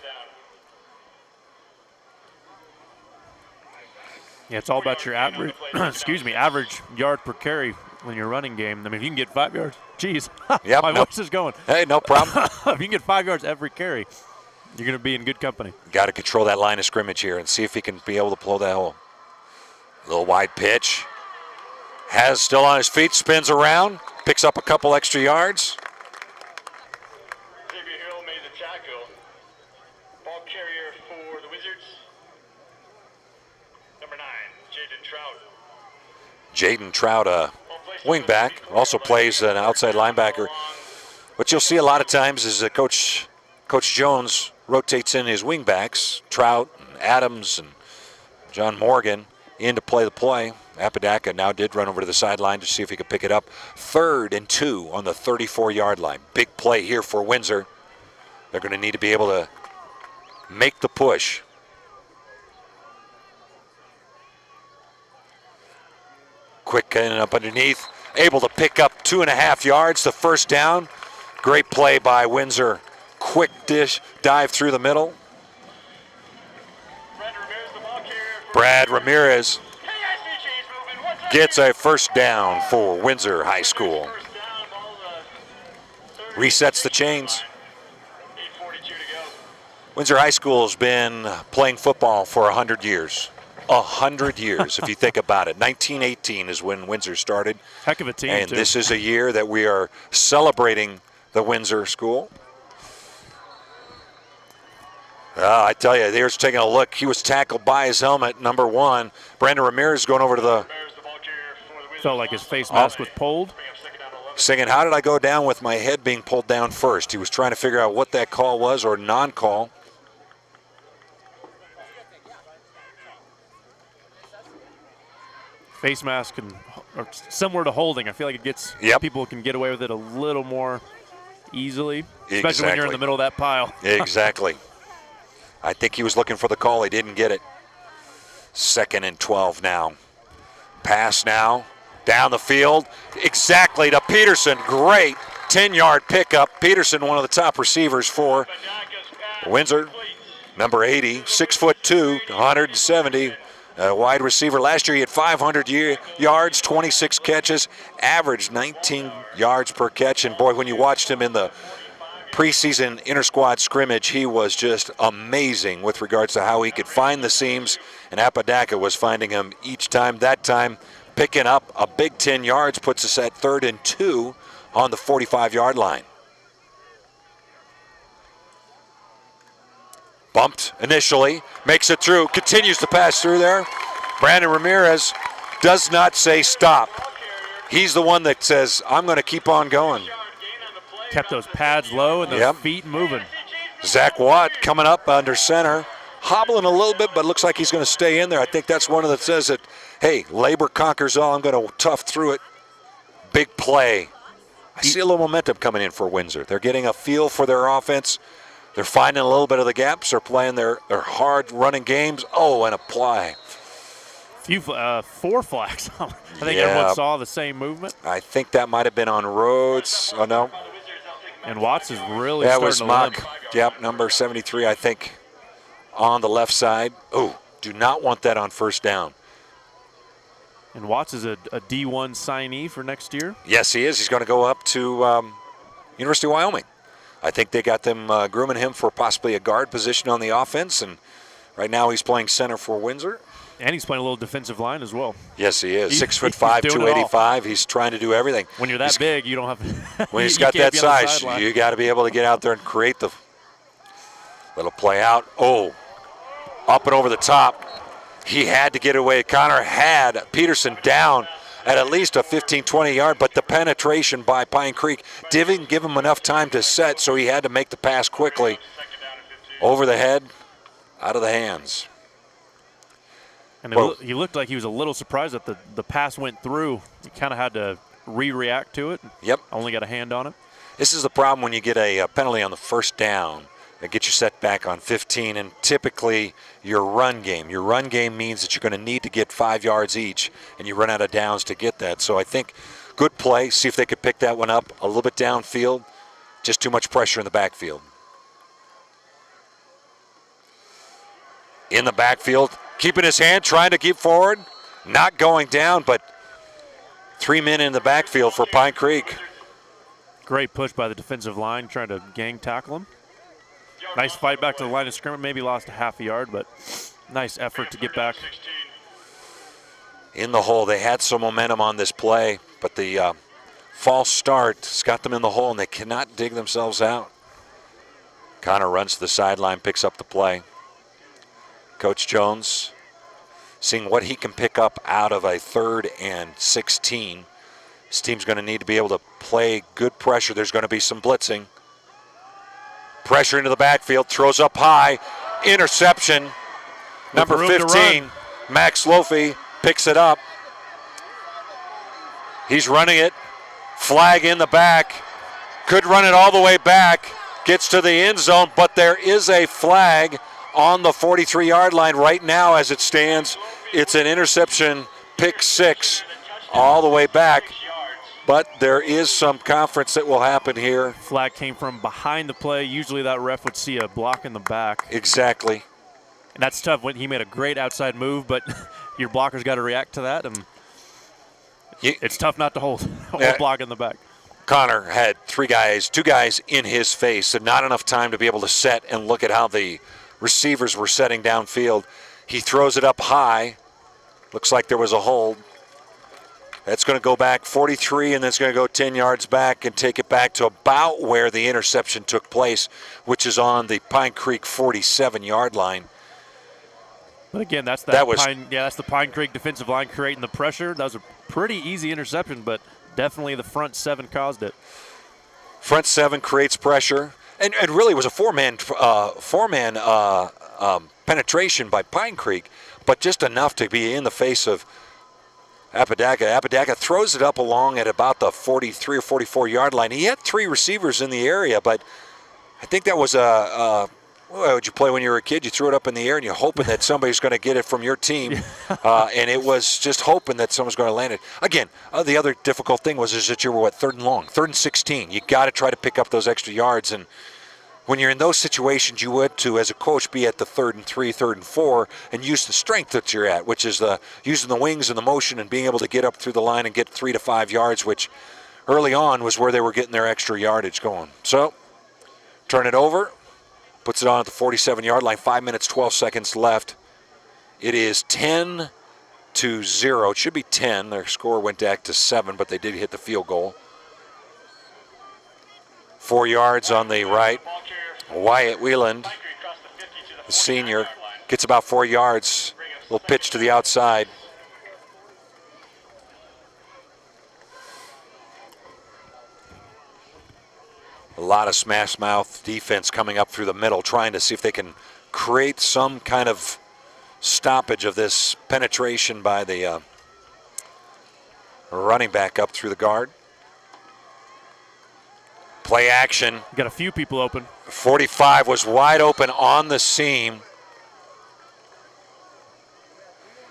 Yeah, it's all about your average, average yard per carry when you're running game. I mean, if you can get 5 yards, geez, yep, my voice is going. Hey, no problem. If you can get 5 yards every carry, you're going to be in good company. Got to control that line of scrimmage here and see if he can be able to blow that hole. A little wide pitch. Has still on his feet, spins around, picks up a couple extra yards. Xavier Hill made the tackle. Ball carrier for the Wizards. Number 9, Jaden Trout. Jaden Trout, wingback, also plays an outside linebacker. What you'll see a lot of times is that Coach Jones rotates in his wingbacks, Trout and Adams and John Morgan, in to play the play. Apodaca now did run over to the sideline to see if he could pick it up. 3rd and 2 on the 34-yard line. Big play here for Windsor. They're going to need to be able to make the push. Quick in up underneath. Able to pick up 2.5 yards, the first down. Great play by Windsor. Quick dive through the middle. Brad Ramirez gets a first down for Windsor High School. Resets the chains. Windsor High School has been playing football for 100 years. 100 years, if you think about it. 1918 is when Windsor started. Heck of a team, and too. This is a year that we are celebrating the Windsor School. I tell you, there's taking a look. He was tackled by his helmet, number 1. Brandon Ramirez going over to the... Felt like his face mask was pulled. singing, "How did I go down with my head being pulled down first?" He was trying to figure out what that call was or non-call. Face mask or similar to holding. I feel like it gets people can get away with it a little more easily, especially when you're in the middle of that pile. Exactly. I think he was looking for the call. He didn't get it. 2nd and 12 now. Pass now down the field. Exactly to Pedersen. Great 10-yard pickup. Pedersen, one of the top receivers for Windsor. Number 80, 6'2", 170. Wide receiver. Last year he had 500 yards, 26 catches, averaged 19 yards per catch. And boy, when you watched him in the preseason inter-squad scrimmage, he was just amazing with regards to how he could find the seams. And Apodaca was finding him each time. That time, picking up a big 10 yards, puts us at 3rd and 2 on the 45-yard line. Bumped initially, makes it through, continues to pass through there. Brandon Ramirez does not say stop. He's the one that says, I'm going to keep on going. Kept those pads low and those feet moving. Zach Watt coming up under center, hobbling a little bit, but looks like he's going to stay in there. I think that's one of that says that, hey, labor conquers all. I'm going to tough through it. Big play. I see a little momentum coming in for Windsor. They're getting a feel for their offense. They're finding a little bit of the gaps. They're playing their hard running games. Oh, and a play. 4 flags. I think everyone saw the same movement. I think that might have been on Rhodes. Oh, no. And Watts is really starting was to Mock. limp. Yep, number 73, I think, on the left side. Oh, do not want that on first down. And Watts is a D1 signee for next year? Yes, he is. He's going to go up to University of Wyoming. I think they got them grooming him for possibly a guard position on the offense, and right now he's playing center for Windsor. And he's playing a little defensive line as well. Yes, he is. 6'5", 285. He's trying to do everything. When you're that big, you don't have. When he's got that size, you got to be able to get out there and create the little play out. Oh, up and over the top. He had to get away. Connor had Pedersen down at least a 15, 20-yard, but the penetration by Pine Creek didn't give him enough time to set, so he had to make the pass quickly. Over the head, out of the hands. And he looked like he was a little surprised that the pass went through. He kind of had to react to it. Yep. Only got a hand on it. This is the problem when you get a penalty on the first down. It gets you set back on 15, and typically your run game means that you're going to need to get 5 yards each, and you run out of downs to get that. So I think good play. See if they could pick that one up a little bit downfield. Just too much pressure in the backfield. In the backfield, keeping his hand, trying to keep forward, not going down, but 3 men in the backfield for Pine Creek. Great push by the defensive line, trying to gang tackle him. Nice fight back to the line of scrimmage. Maybe lost a half a yard, but nice effort to get back. In the hole. They had some momentum on this play, but the false start has got them in the hole, and they cannot dig themselves out. Connor runs to the sideline, picks up the play. Coach Jones seeing what he can pick up out of a 3rd and 16. This team's going to need to be able to play good pressure. There's going to be some blitzing. Pressure into the backfield, throws up high, interception. Number 15, Max Lofi picks it up. He's running it, flag in the back, could run it all the way back, gets to the end zone, but there is a flag on the 43-yard line right now as it stands. It's an interception, pick 6, all the way back. But there is some conference that will happen here. Flag came from behind the play. Usually that ref would see a block in the back. Exactly. And that's tough. When he made a great outside move, but your blocker's got to react to that. And it's tough not to hold a block in the back. Connor had 2 guys in his face, and not enough time to be able to set and look at how the receivers were setting downfield. He throws it up high. Looks like there was a hold. That's going to go back 43, and then it's going to go 10 yards back and take it back to about where the interception took place, which is on the Pine Creek 47-yard line. But again, that's the Pine Creek defensive line creating the pressure. That was a pretty easy interception, but definitely the front seven caused it. Front seven creates pressure, and really it was a four-man penetration by Pine Creek, but just enough to be in the face of Apodaca. Apodaca throws it up along at about the 43 or 44 yard line. He had 3 receivers in the area, but I think that was what would you play when you were a kid? You threw it up in the air and you're hoping that somebody's going to get it from your team, and it was just hoping that someone's going to land it. Again, the other difficult thing is that you were, 3rd and long, 3rd and 16. You got to try to pick up those extra yards, and when you're in those situations, you would, as a coach, be at the 3rd and 3, 3rd and 4, and use the strength that you're at, which is using the wings and the motion and being able to get up through the line and get 3 to 5 yards, which early on was where they were getting their extra yardage going. So, turn it over, puts it on at the 47-yard line, 5 minutes, 12 seconds left. It is 10-0. It should be 10. Their score went back to 7, but they did hit the field goal. 4 yards on the right. Wyatt Wieland, the senior, gets about 4 yards. Little pitch to the outside. A lot of smash mouth defense coming up through the middle, trying to see if they can create some kind of stoppage of this penetration by the running back up through the guard. Play action. Got a few people open. 45 was wide open on the seam.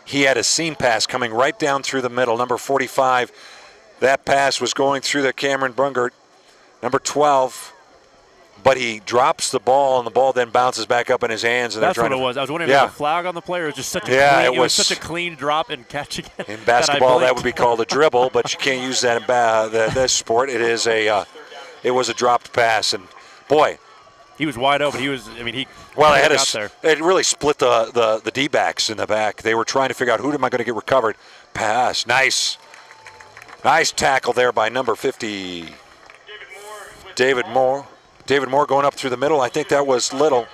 He had a seam pass coming right down through the middle. Number 45, that pass was going through the Cameron Bungert. Number 12, but he drops the ball, and the ball then bounces back up in his hands. And that's what it was. I was wondering if there was a flag on the play, or it was just such a it was such a clean drop and catching it. In basketball, that would be called a dribble, but you can't use that in this sport. It is it was a dropped pass, and boy, he was wide open. He was. I mean, he. Well, it really split the D-backs in the back. They were trying to figure out who am I going to get recovered. Pass, nice tackle there by number 50. David Moore going up through the middle. I think that was Little.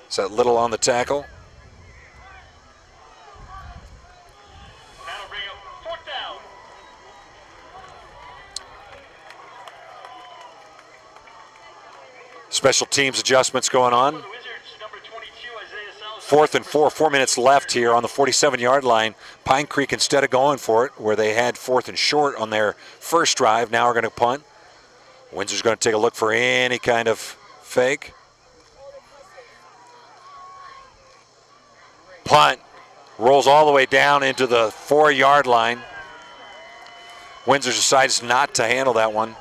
Is that Little on the tackle? That'll bring up 4th down. Special teams adjustments going on. 4th and 4, 4 minutes left here on the 47-yard line. Pine Creek, instead of going for it, where they had 4th and short on their first drive, now are going to punt. Windsor's going to take a look for any kind of fake. Punt. Rolls all the way down into the 4-yard line. Windsor decides not to handle that one.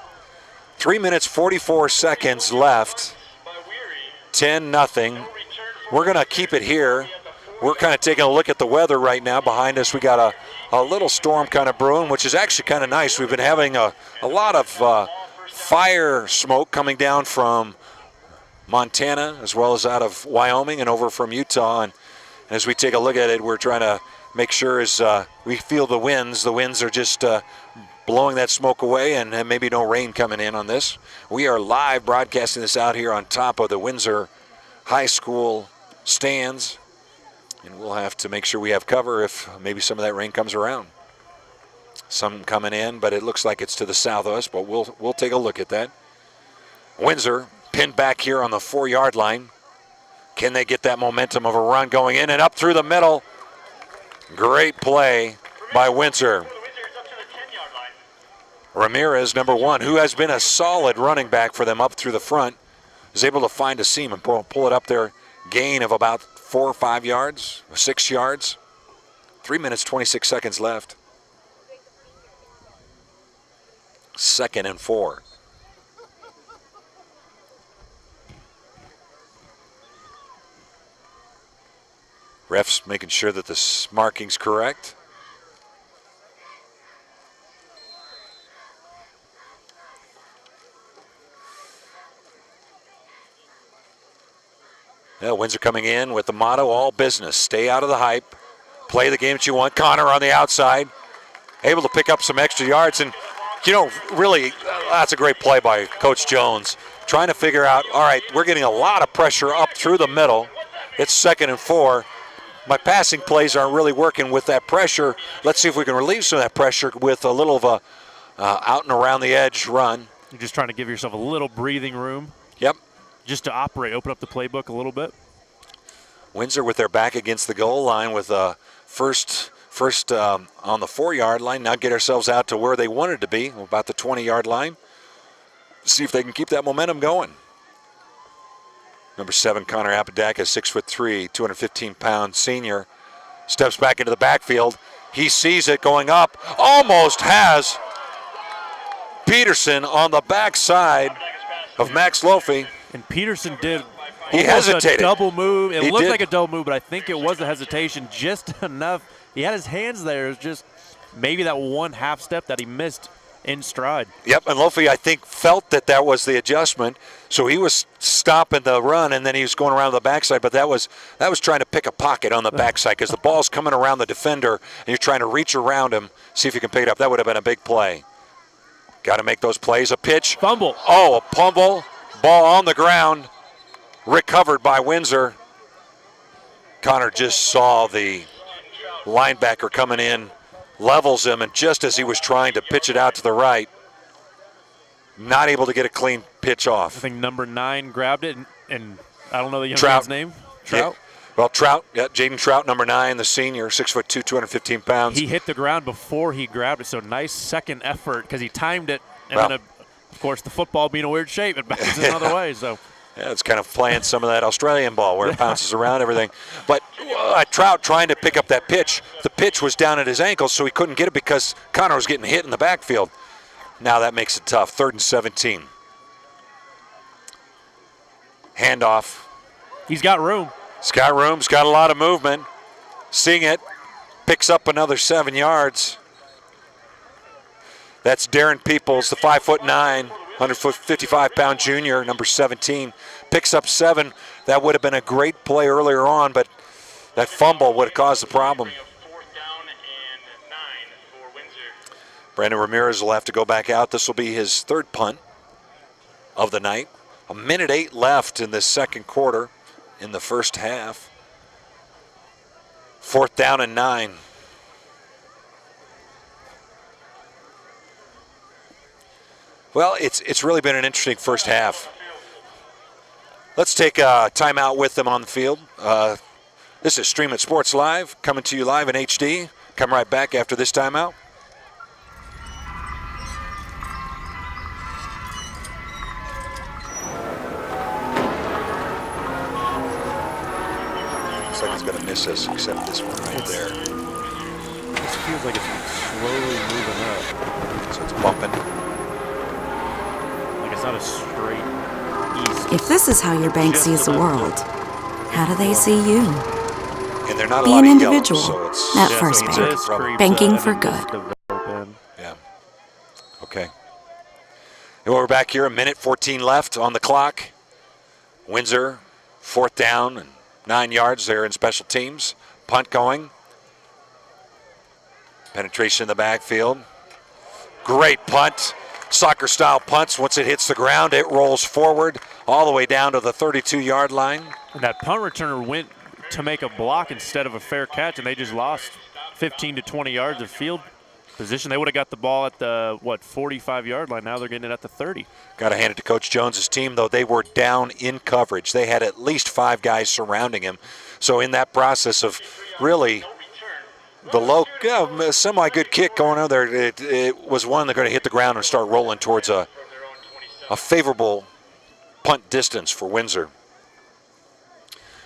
3 minutes, 44 seconds left. 10-0. We're going to keep it here. We're kind of taking a look at the weather right now. Behind us, we got a little storm kind of brewing, which is actually kind of nice. We've been having a lot of fire smoke coming down from Montana as well as out of Wyoming and over from Utah. And as we take a look at it, we're trying to make sure as we feel the winds are just blowing that smoke away, and maybe no rain coming in on this. We are live broadcasting this out here on top of the Windsor High School stands, and we'll have to make sure we have cover if maybe some of that rain comes around. Some coming in, but it looks like it's to the south of us, but we'll take a look at that. Windsor pinned back here on the 4-yard line. Can they get that momentum of a run going in and up through the middle? Great play by Windsor. Ramirez, number 1, who has been a solid running back for them up through the front, is able to find a seam and pull it up there. Gain of about 4 or 5 yards, 6 yards. 3 minutes, 26 seconds left. 2nd and 4. Refs making sure that the marking's correct. Yeah, Windsor coming in with the motto, all business. Stay out of the hype. Play the game that you want. Connor on the outside. Able to pick up some extra yards. And, really, that's a great play by Coach Jones. Trying to figure out, all right, we're getting a lot of pressure up through the middle. It's 2nd and 4. my passing plays aren't really working with that pressure. Let's see if we can relieve some of that pressure with a little of a out and around the edge run. You're just trying to give yourself a little breathing room. Yep. Just to operate, open up the playbook a little bit. Windsor with their back against the goal line with first on the 4-yard line. Now get ourselves out to where they wanted to be, about the 20-yard line. See if they can keep that momentum going. Number 7, Connor Apodaca, 6'3", 215-pound senior, steps back into the backfield. He sees it going up, almost has Pedersen on the backside of Max Lofi. And Pedersen did he hesitated. A double move. It looked did. like a double move, but I think it was a hesitation just enough. He had his hands there. It was just maybe that one half step that he missed in stride. Yep, and Lofi, I think, felt that was the adjustment, so he was stopping the run, and then he was going around the backside, but that was trying to pick a pocket on the backside because the ball's coming around the defender, and you're trying to reach around him, see if you can pick it up. That would have been a big play. Got to make those plays. A pitch. Fumble. Oh, a fumble. Ball on the ground. Recovered by Windsor. Connor just saw the linebacker coming in, levels him, and just as he was trying to pitch it out to the right, not able to get a clean pitch off. I think number 9 grabbed it, and I don't know the young Trout. man's name. Trout? Yeah. Well, Trout, yeah, Jaden Trout, number 9, the senior, 6'2", 215 pounds. He hit the ground before he grabbed it, so nice second effort because he timed it, and then, of course, the football being a weird shape, it bounces another way. So. Yeah, it's kind of playing some of that Australian ball where it bounces around everything. But Trout trying to pick up that pitch. The pitch was down at his ankles, so he couldn't get it because Connor was getting hit in the backfield. Now that makes it tough. 3rd and 17. Handoff. He's got room. He's got room. He's got a lot of movement. Seeing it. Picks up another 7 yards. That's Darren Peoples, the 5'9", 155-pound junior, number 17. Picks up 7. That would have been a great play earlier on, but that fumble would have caused the problem. Brandon Ramirez will have to go back out. This will be his 3rd punt of the night. 1:08 left in this second quarter in the first half. 4th down and 9. Well, it's really been an interesting first half. Let's take a timeout with them on the field. This is Stream It Sports Live, coming to you live in HD. Come right back after this timeout. Looks like it's going to miss us, except this one right there. This feels like it's slowly moving up. So it's bumping. It's not a straight east. If this is how your bank sees the world, how do they see you? And they're not Be a lot an of individual yellow, so at it's First Bank. Banking for good. Yeah. Okay. And we're back here, 1:14 left on the clock. Windsor, 4th down and 9 yards there in special teams. Punt going. Penetration in the backfield. Great punt. Soccer-style punts. Once it hits the ground, it rolls forward all the way down to the 32-yard line. And that punt returner went to make a block instead of a fair catch, and they just lost 15 to 20 yards of field position. They would have got the ball at the, 45-yard line. Now they're getting it at the 30. Got to hand it to Coach Jones's team, though. They were down in coverage. They had at least 5 guys surrounding him. So in that process of really the low, semi-good kick going on there, it was one that's going to hit the ground and start rolling towards a favorable punt distance for Windsor.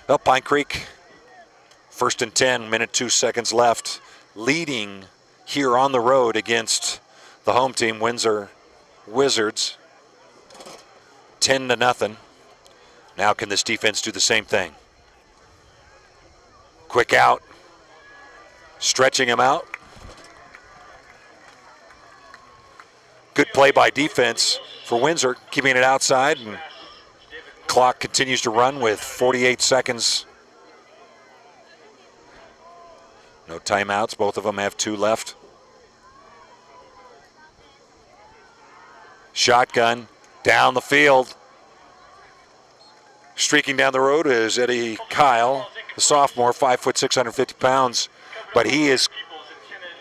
Well, Pine Creek, 1st and 10, 1:02 left, leading here on the road against the home team, Windsor Wizards, 10-0. Now can this defense do the same thing? Quick out. Stretching him out. Good play by defense for Windsor, keeping it outside. And clock continues to run with 48 seconds. No timeouts. Both of them have 2 left. Shotgun down the field. Streaking down the road is Eddie Kyle. the sophomore, 5 foot 650 pounds, but he is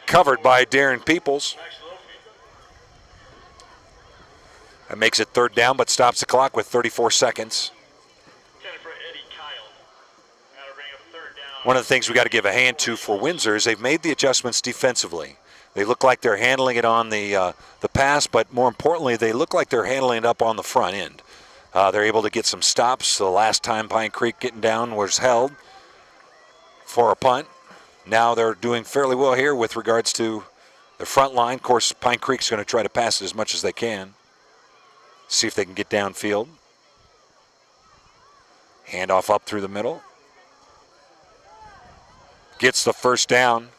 covered by Darren Peoples. That makes it third down, but stops the clock with 34 seconds. One of the things we got to give a hand to for Windsor is they've made the adjustments defensively. They look like they're handling it on the pass, but more importantly, they look like they're handling it up on the front end. They're able to get some stops. The last time Pine Creek getting down was held for a punt. Now they're doing fairly well here with regards to the front line. Of course, Pine Creek's going to try to pass it as much as they can. See if they can get downfield. Handoff up through the middle. Gets the first down.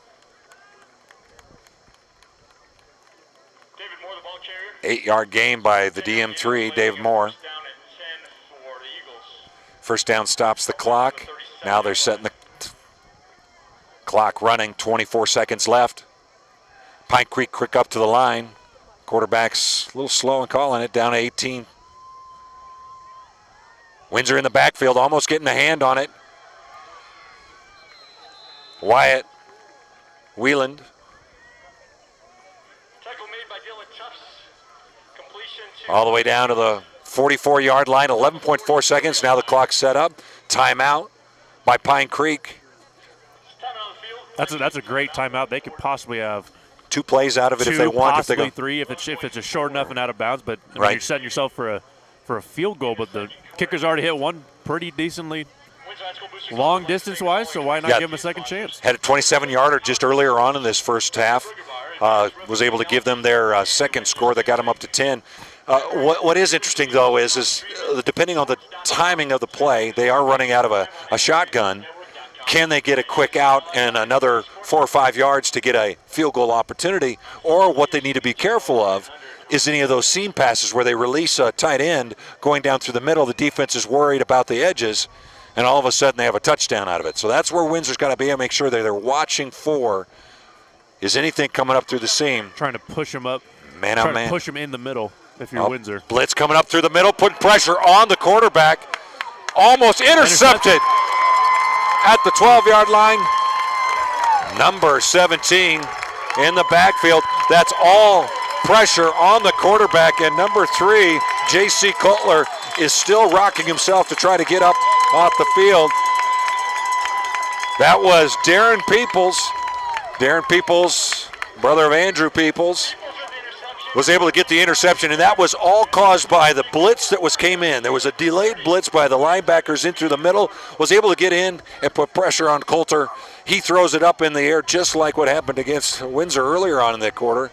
8-yard gain by the DM3, Dave Moore. First down stops the clock. Now they're setting the clock running, 24 seconds left. Pine Creek quick up to the line. Quarterback's a little slow in calling it, down to 18. Windsor in the backfield, almost getting a hand on it. Wyatt Wieland. All the way down to the 44-yard line, 11.4 seconds. Now the clock's set up. Timeout by Pine Creek. That's a great timeout. They could possibly have 2 plays out of it if they want. Possibly 3 if it's a short enough and out of bounds. But I mean, you're setting yourself for a field goal. But the kicker's already hit one pretty decently long distance-wise, so why not give him a second chance? Had a 27-yarder just earlier on in this first half. Was able to give them their second score that got them up to 10. What is interesting, though, is depending on the timing of the play, they are running out of a shotgun. Can they get a quick out and another 4 or 5 yards to get a field goal opportunity? Or what they need to be careful of is any of those seam passes where they release a tight end going down through the middle. The defense is worried about the edges, and all of a sudden they have a touchdown out of it. So that's where Windsor's got to be and make sure that they're watching for, is anything coming up through the seam? Trying to push them up. Man on man. To push them in the middle if you're Windsor. Blitz coming up through the middle, putting pressure on the quarterback. Almost intercepted at the 12-yard line. Number 17 in the backfield. That's all pressure on the quarterback. And number 3, J.C. Cutler, is still rocking himself to try to get up off the field. That was Darren Peoples. Darren Peoples, brother of Andrew Peoples, was able to get the interception, and that was all caused by the blitz that came in. There was a delayed blitz by the linebackers in through the middle, was able to get in and put pressure on Coulter. He throws it up in the air just like what happened against Windsor earlier on in that quarter,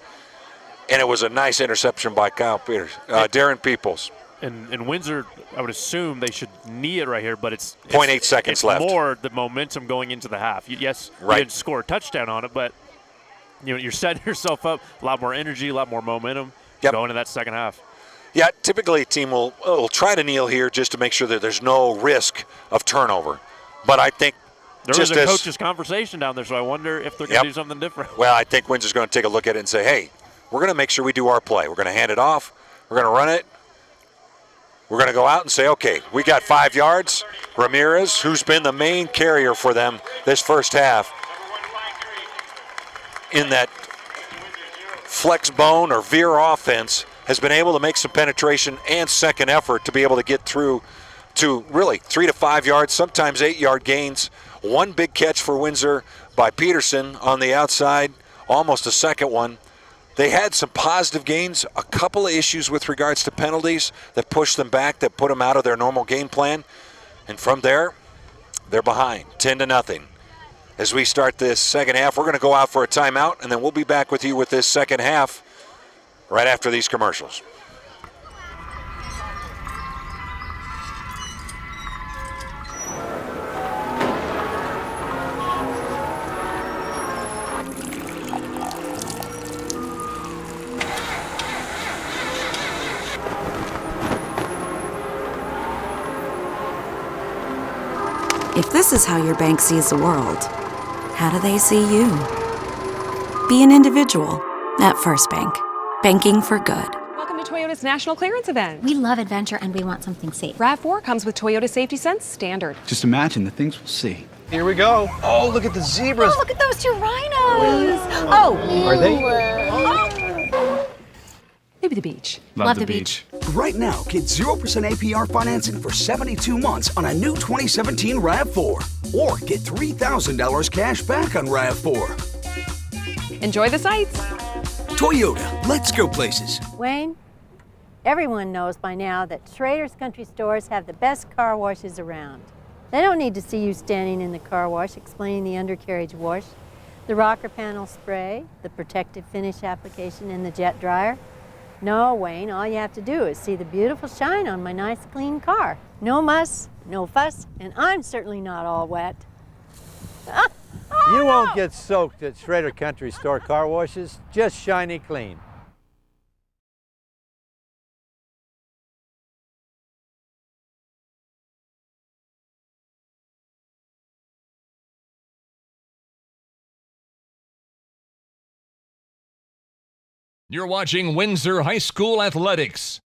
and it was a nice interception by Darren Peoples. And Windsor, I would assume they should knee it right here, but it's 0.8 seconds left. More the momentum going into the half. Yes, you didn't score a touchdown on it, but you're setting yourself up, a lot more energy, a lot more momentum going into that second half. Yeah, typically a team will try to kneel here just to make sure that there's no risk of turnover. But I think there was a coach's conversation down there, so I wonder if they're going to do something different. Well, I think Windsor's going to take a look at it and say, hey, we're going to make sure we do our play. We're going to hand it off. We're going to run it. We're going to go out and say, okay, we got 5 yards. Ramirez, who's been the main carrier for them this first half, in that flex bone or veer offense, has been able to make some penetration and second effort to be able to get through to really 3 to 5 yards, sometimes 8-yard gains. One big catch for Windsor by Pedersen on the outside, almost a second one. They had some positive gains, a couple of issues with regards to penalties that pushed them back, that put them out of their normal game plan. And from there, they're behind, 10-0. As we start this second half, we're going to go out for a timeout, and then we'll be back with you with this second half right after these commercials. If this is how your bank sees the world, how do they see you? Be an individual at First Bank. Banking for good. Welcome to Toyota's National Clearance Event. We love adventure and we want something safe. RAV4 comes with Toyota Safety Sense Standard. Just imagine the things we'll see. Here we go. Oh, look at the zebras. Oh, look at those 2 rhinos. Oh. Are they? Maybe the beach. Love the beach. Right now, get 0% APR financing for 72 months on a new 2017 RAV4. Or get $3,000 cash back on RAV4. Enjoy the sights. Toyota, let's go places. Wayne, everyone knows by now that Schrader's Country Stores have the best car washes around. They don't need to see you standing in the car wash explaining the undercarriage wash, the rocker panel spray, the protective finish application, and the jet dryer. No, Wayne, all you have to do is see the beautiful shine on my nice clean car. No muss, no fuss, and I'm certainly not all wet. You won't get soaked at Schrader Country Store car washes, just shiny clean. You're watching Windsor High School Athletics.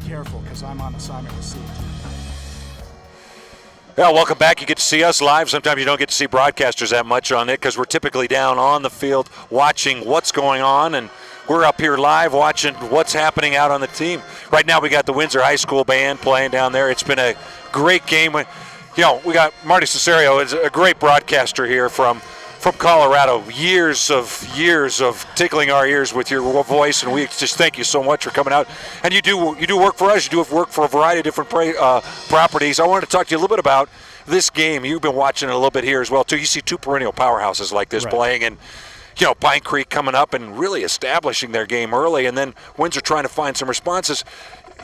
Careful, because I'm on assignment with CT. Yeah, welcome back. You get to see us live. Sometimes you don't get to see broadcasters that much on it because we're typically down on the field watching what's going on, and we're up here live watching what's happening out on the team. Right now we got the Windsor High School band playing down there. It's been a great game. You know, we got Marty Cesario, is a great broadcaster here from Colorado. Years of tickling our ears with your voice, and we just thank you so much for coming out. And you do work for us. You do work for a variety of different properties. I wanted to talk to you a little bit about this game. You've been watching it a little bit here as well too. You see two perennial powerhouses like this playing, and you know, Pine Creek coming up and really establishing their game early, and then Windsor trying to find some responses.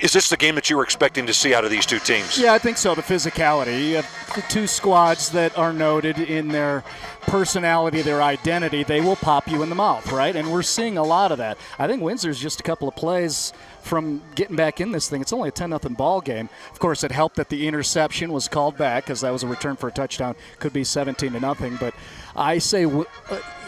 Is this the game that you were expecting to see out of these two teams? Yeah, I think so. The physicality. You have the two squads that are noted in their personality, their identity, they will pop you in the mouth, right? And we're seeing a lot of that. I think Windsor's just a couple of plays from getting back in this thing. It's only a 10-0 ball game. Of course, it helped that the interception was called back because that was a return for a touchdown. Could be 17-0, but I say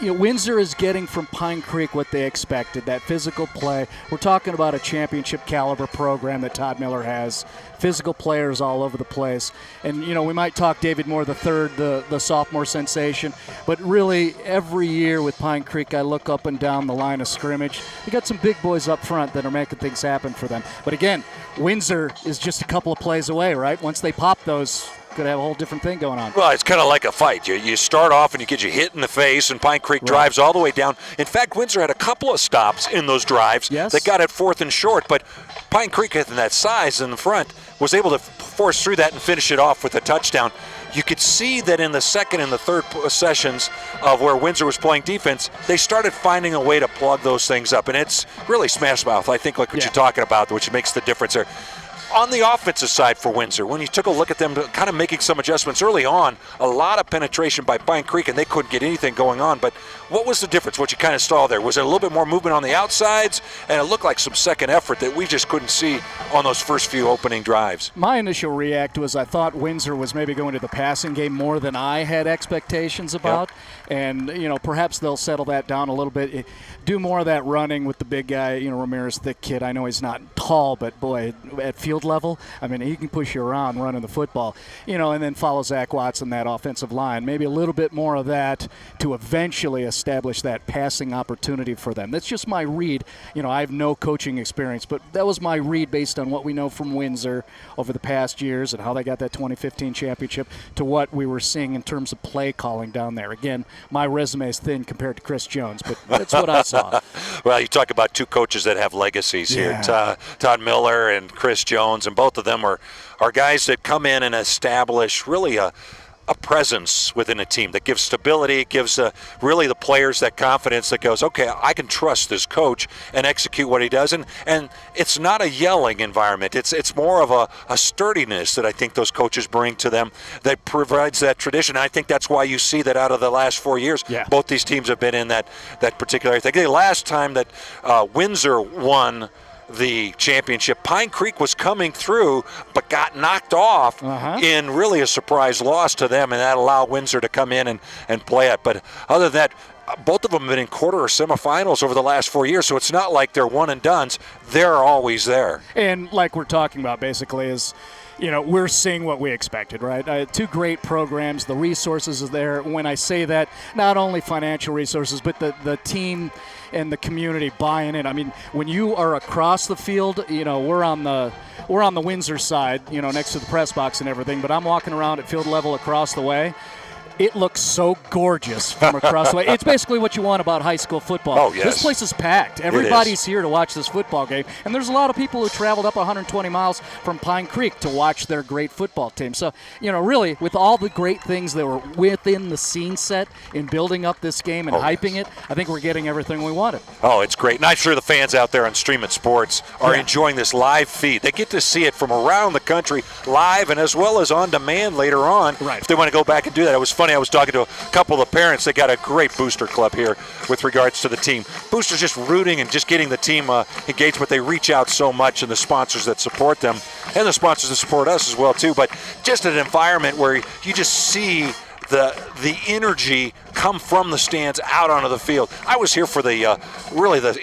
Windsor is getting from Pine Creek what they expected, that physical play. We're talking about a championship caliber program that Todd Miller has, physical players all over the place. And, we might talk David Moore III, the sophomore sensation, but really every year with Pine Creek I look up and down the line of scrimmage. You got some big boys up front that are making things happen for them. But again, Windsor is just a couple of plays away, right? Once they pop those, could have a whole different thing going on. Well, it's kind of like a fight. You start off and you get you hit in the face, and Pine Creek drives all the way down. In fact, Windsor had a couple of stops in those drives that got it 4th and short, but Pine Creek, having that size in the front, was able to force through that and finish it off with a touchdown. You could see that in the second and the third sessions of where Windsor was playing defense, they started finding a way to plug those things up, and it's really smash mouth, I think, like what you're talking about, which makes the difference there. On the offensive side for Windsor, when you took a look at them kind of making some adjustments early on, a lot of penetration by Pine Creek, and they couldn't get anything going on. But what was the difference, what you kind of saw there? Was it a little bit more movement on the outsides? And it looked like some second effort that we just couldn't see on those first few opening drives. My initial react was I thought Windsor was maybe going to the passing game more than I had expectations about. And, perhaps they'll settle that down a little bit. Do more of that running with the big guy, Ramirez, thick kid. I know he's not tall, but boy, at field level, I mean, he can push you around running the football, and then follow Zach Watson, that offensive line. Maybe a little bit more of that to eventually establish that passing opportunity for them. That's just my read. I have no coaching experience, but that was my read based on what we know from Windsor over the past years and how they got that 2015 championship to what we were seeing in terms of play calling down there. Again, my resume is thin compared to Chris Jones, but that's what I saw. Well, you talk about two coaches that have legacies here, Todd Miller and Chris Jones, and both of them are guys that come in and establish really a presence within a team that gives stability, gives really the players that confidence that goes, okay, I can trust this coach and execute what he does. And it's not a yelling environment. It's more of a sturdiness that I think those coaches bring to them that provides that tradition. And I think that's why you see that out of the last 4 years, both these teams have been in that particular thing. The last time that Windsor won the championship, Pine Creek was coming through but got knocked off in really a surprise loss to them, and that allowed Windsor to come in and play it. But other than that, both of them have been in quarter or semifinals over the last 4 years, so it's not like they're one and dones. They're always there. And like we're talking about basically is, we're seeing what we expected, right? Two great programs. The resources are there. When I say that, not only financial resources, but the team and the community buying in. I mean, when you are across the field, we're on the Windsor side, next to the press box and everything, but I'm walking around at field level across the way. It looks so gorgeous from across the way. It's basically what you want about high school football. Oh, yes. This place is packed. Everybody's here to watch this football game. And there's a lot of people who traveled up 120 miles from Pine Creek to watch their great football team. So, really, with all the great things that were within the scene set in building up this game and hyping it, I think we're getting everything we wanted. Oh, it's great. And I'm sure the fans out there on Stream It Sports are enjoying this live feed. They get to see it from around the country live and as well as on demand later on if they want to go back and do that. It was funny. I was talking to a couple of parents. They got a great booster club here with regards to the team. Boosters just rooting and just getting the team engaged, but they reach out so much, and the sponsors that support them and the sponsors that support us as well too. But just an environment where you just see the energy come from the stands out onto the field. I was here for the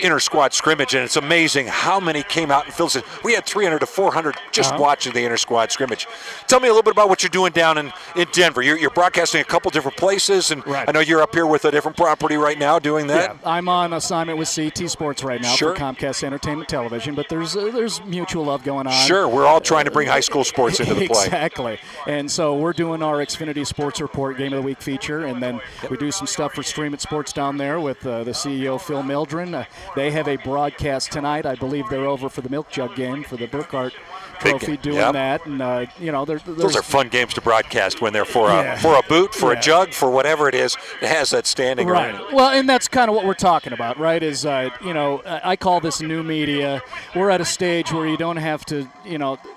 inter-squad scrimmage, and it's amazing how many came out and filled it. We had 300 to 400 just watching the inter-squad scrimmage. Tell me a little bit about what you're doing down in Denver. You're broadcasting a couple different places, and I know you're up here with a different property right now doing that. Yeah, I'm on assignment with CT Sports right now for Comcast Entertainment Television, but there's mutual love going on. Sure, we're all trying to bring high school sports into the play. Exactly, and so we're doing our Xfinity Sports Report Game of the Week feature, and then we do some stuff for Stream It Sports down there with the CEO, Phil Mildren. They have a broadcast tonight. I believe they're over for the Milk Jug game for the Burkhart trophy doing that. And, those are fun games to broadcast when they're for a boot, for a jug, for whatever it is. It has that standing right. around. Well, and that's kind of what we're talking about, right, is, I call this new media. We're at a stage where you don't have to,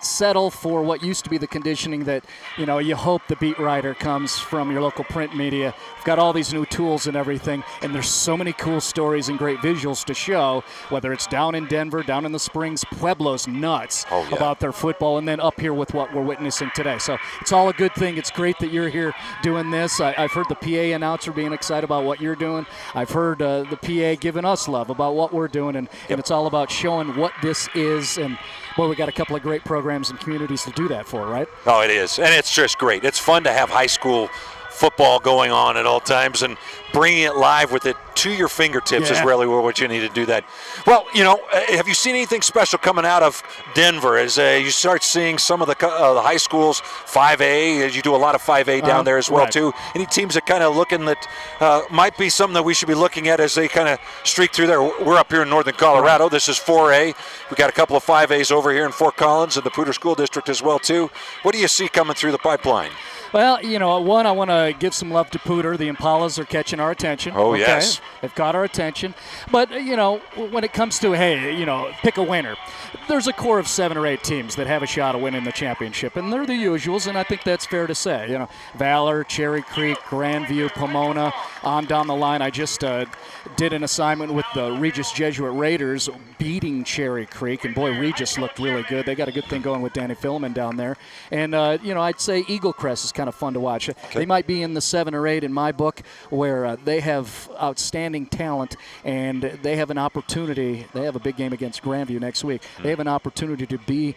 settle for what used to be the conditioning that, you hope the beat writer comes from your local print media. We've got all these new tools and everything, and there's so many cool stories and great visuals to show, whether it's down in Denver, down in the Springs. Pueblo's nuts about their football, and then up here with what we're witnessing today. So it's all a good thing. It's great that you're here doing this. I've heard the PA announcer being excited about what you're doing. I've heard the PA giving us love about what we're doing, and it's all about showing what this is. And boy, we got a couple of great programs and communities to do that for, right? Oh, it is, and it's just great. It's fun to have high school football going on at all times, and bringing it live with it to your fingertips is really what you need to do that. Well, have you seen anything special coming out of Denver as you start seeing some of the high schools, 5A, as you do a lot of 5A down there as well, too? Any teams that kind of looking that might be something that we should be looking at as they kind of streak through there? We're up here in northern Colorado. This is 4A. We got a couple of 5As over here in Fort Collins and the Poudre School District as well, too. What do you see coming through the pipeline? Well, one, I want to give some love to Poudre. The Impalas are catching our attention. Oh, yes. They've got our attention. But, when it comes to, pick a winner, there's a core of 7 or 8 teams that have a shot of winning the championship, and they're the usuals, and I think that's fair to say. Valor, Cherry Creek, Grandview, Pomona, on down the line. I just did an assignment with the Regis Jesuit Raiders beating Cherry Creek, and boy, Regis looked really good. They got a good thing going with Danny Philman down there. And, I'd say Eagle Crest is kind of fun to watch. Okay. They might be in the 7 or 8 in my book, where they have outstanding talent, and they have an opportunity. They have a big game against Grandview next week. They have an opportunity to be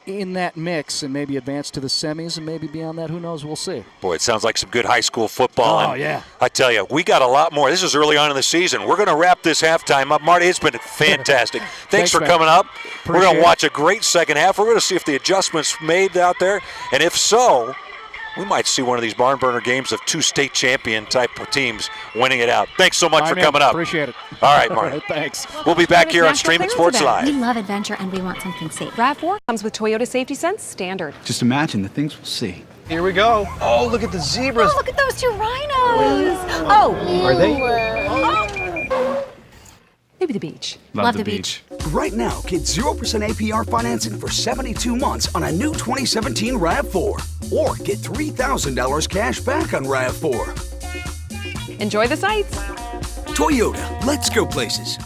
in that mix and maybe advance to the semis, and maybe beyond that, who knows, we'll see. Boy, it sounds like some good high school football. Oh, yeah. I tell you, we got a lot more. This is early on in the season. We're going to wrap this halftime up. Marty, it's been fantastic. Thanks for coming up. We're going to watch a great second half. We're going to see if the adjustments made out there, and if so, we might see one of these barn burner games of 2 state champion type of teams winning it out. Thanks so much for coming up. Appreciate it. All right, Marty. All right, thanks. We'll be back here on Streaming Sports Live. We love adventure and we want something safe. RAV4 comes with Toyota Safety Sense Standard. Just imagine the things we'll see. Here we go. Oh, look at the zebras. Oh, look at those 2 rhinos. Oh. Are they? Maybe the beach. Love the beach. Right now, get 0% APR financing for 72 months on a new 2017 RAV4. Or get $3,000 cash back on RAV4. Enjoy the sights. Toyota, let's go places.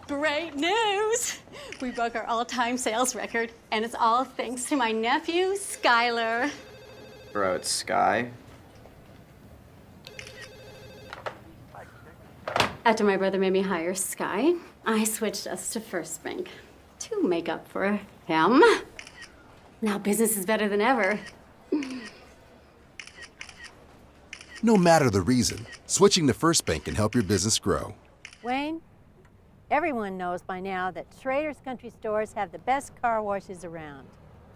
Great news! We broke our all-time sales record, and it's all thanks to my nephew, Skylar. Bro, it's Sky. After my brother made me hire Sky, I switched us to First Bank to make up for him. Now business is better than ever. No matter the reason, switching to First Bank can help your business grow. Wayne, everyone knows by now that Schrader's Country Stores have the best car washes around.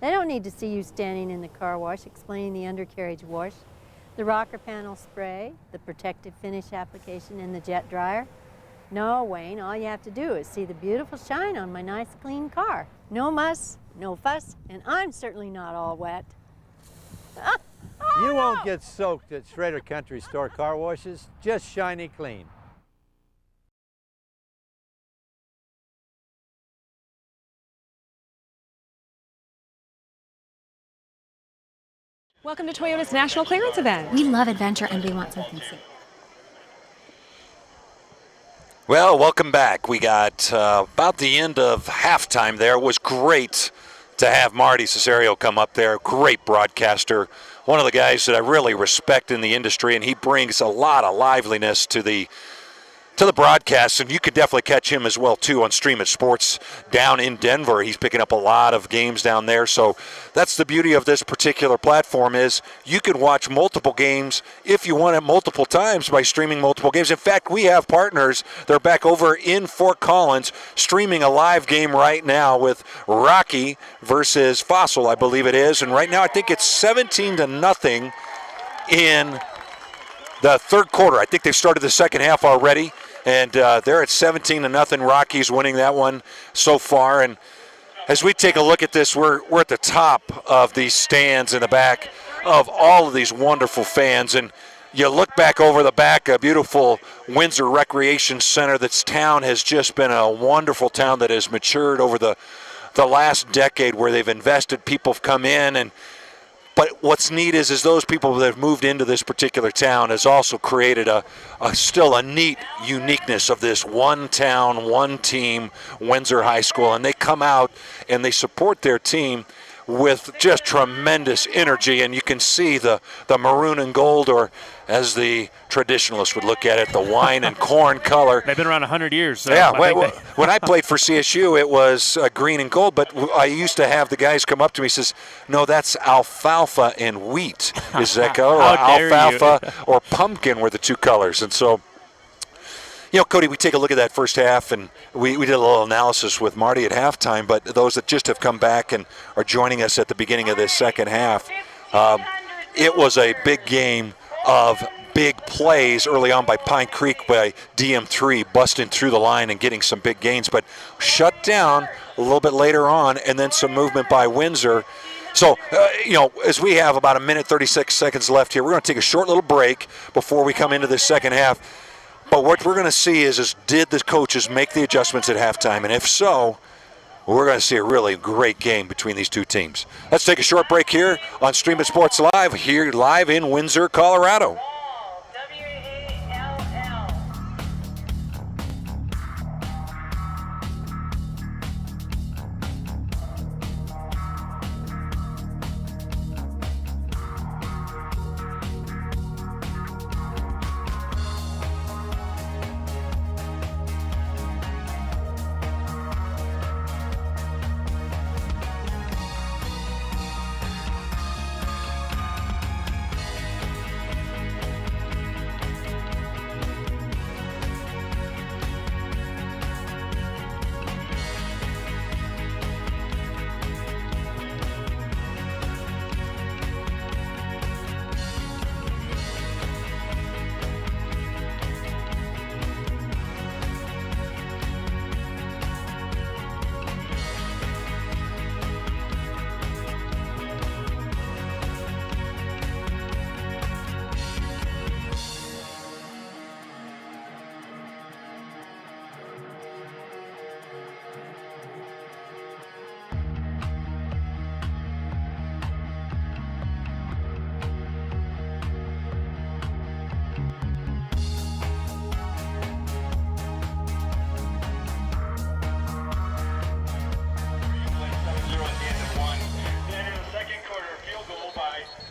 They don't need to see you standing in the car wash explaining the undercarriage wash, the rocker panel spray, the protective finish application, and the jet dryer. No, Wayne, all you have to do is see the beautiful shine on my nice clean car. No muss, no fuss, and I'm certainly not all wet. You won't get soaked at Schrader Country Store car washes, just shiny clean. Welcome to Toyota's National Clearance Event. We love adventure and we want something safe. Well, welcome back. We got about the end of halftime there. It was great to have Marty Cesario come up there. Great broadcaster. One of the guys that I really respect in the industry, and he brings a lot of liveliness to the broadcast, and you could definitely catch him as well too on Stream It Sports down in Denver. He's picking up a lot of games down there, so that's the beauty of this particular platform is you can watch multiple games if you want it multiple times by streaming multiple games. In fact, we have partners. They're back over in Fort Collins streaming a live game right now with Rocky versus Fossil, I believe it is, and right now I think it's 17-0 in the third quarter. I think they've started the second half already. And they're at 17-0. Rockies winning that one so far. And as we take a look at this, we're at the top of these stands in the back of all of these wonderful fans. And you look back over the back, a beautiful Windsor Recreation Center. This town has just been a wonderful town that has matured over the last decade, where they've invested, people have come in. But what's neat is those people that have moved into this particular town has also created still a neat uniqueness of this one town, one team, Windsor High School. And they come out and they support their team with just tremendous energy. And you can see the maroon and gold, or as the traditionalists would look at it, the wine and corn color. They've been around 100 years. So yeah, when I played for CSU, it was green and gold, but I used to have the guys come up to me and says, no, that's alfalfa and wheat is that color, or alfalfa or pumpkin were the two colors. And so, Cody, we take a look at that first half, and we did a little analysis with Marty at halftime, but those that just have come back and are joining us at the beginning of this second half, it was a big game of big plays early on by Pine Creek, by DM3 busting through the line and getting some big gains, but shut down a little bit later on, and then some movement by Windsor. So, as we have about a minute 36 seconds left here, we're going to take a short little break before we come into this second half. But what we're going to see is did the coaches make the adjustments at halftime? And if so, we're going to see a really great game between these two teams. Let's take a short break here on Stream It Sports Live, here live in Windsor, Colorado.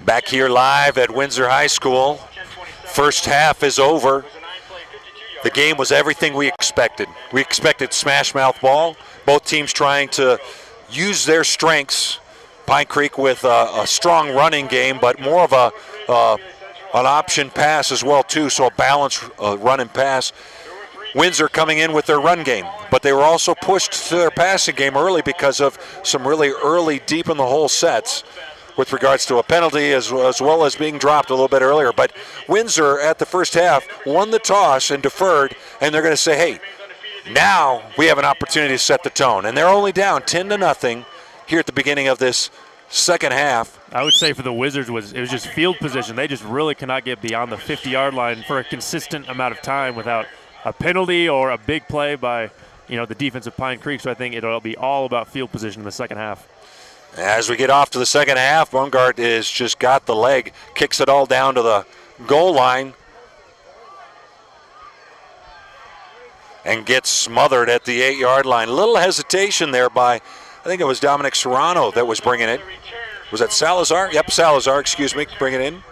Back here live at Windsor High School. First half is over. The game was everything we expected. We expected smash mouth ball. Both teams trying to use their strengths. Pine Creek with a strong running game, but more of an option pass as well too. So a balanced run and pass. Windsor coming in with their run game, but they were also pushed to their passing game early because of some really early deep in the hole sets with regards to a penalty as well as being dropped a little bit earlier. But Windsor at the first half won the toss and deferred, and they're going to say, hey, now we have an opportunity to set the tone. And they're only down 10-0 here at the beginning of this second half. I would say for the Wizards, it was just field position. They just really cannot get beyond the 50-yard line for a consistent amount of time without a penalty or a big play by the defense of Pine Creek. So I think it'll be all about field position in the second half. As we get off to the second half, Bungard is just got the leg, kicks it all down to the goal line, and gets smothered at the 8-yard line. A little hesitation there by, I think it was Dominic Serrano that was bringing it. Was that Salazar? Yep, Salazar, excuse me, bring it in.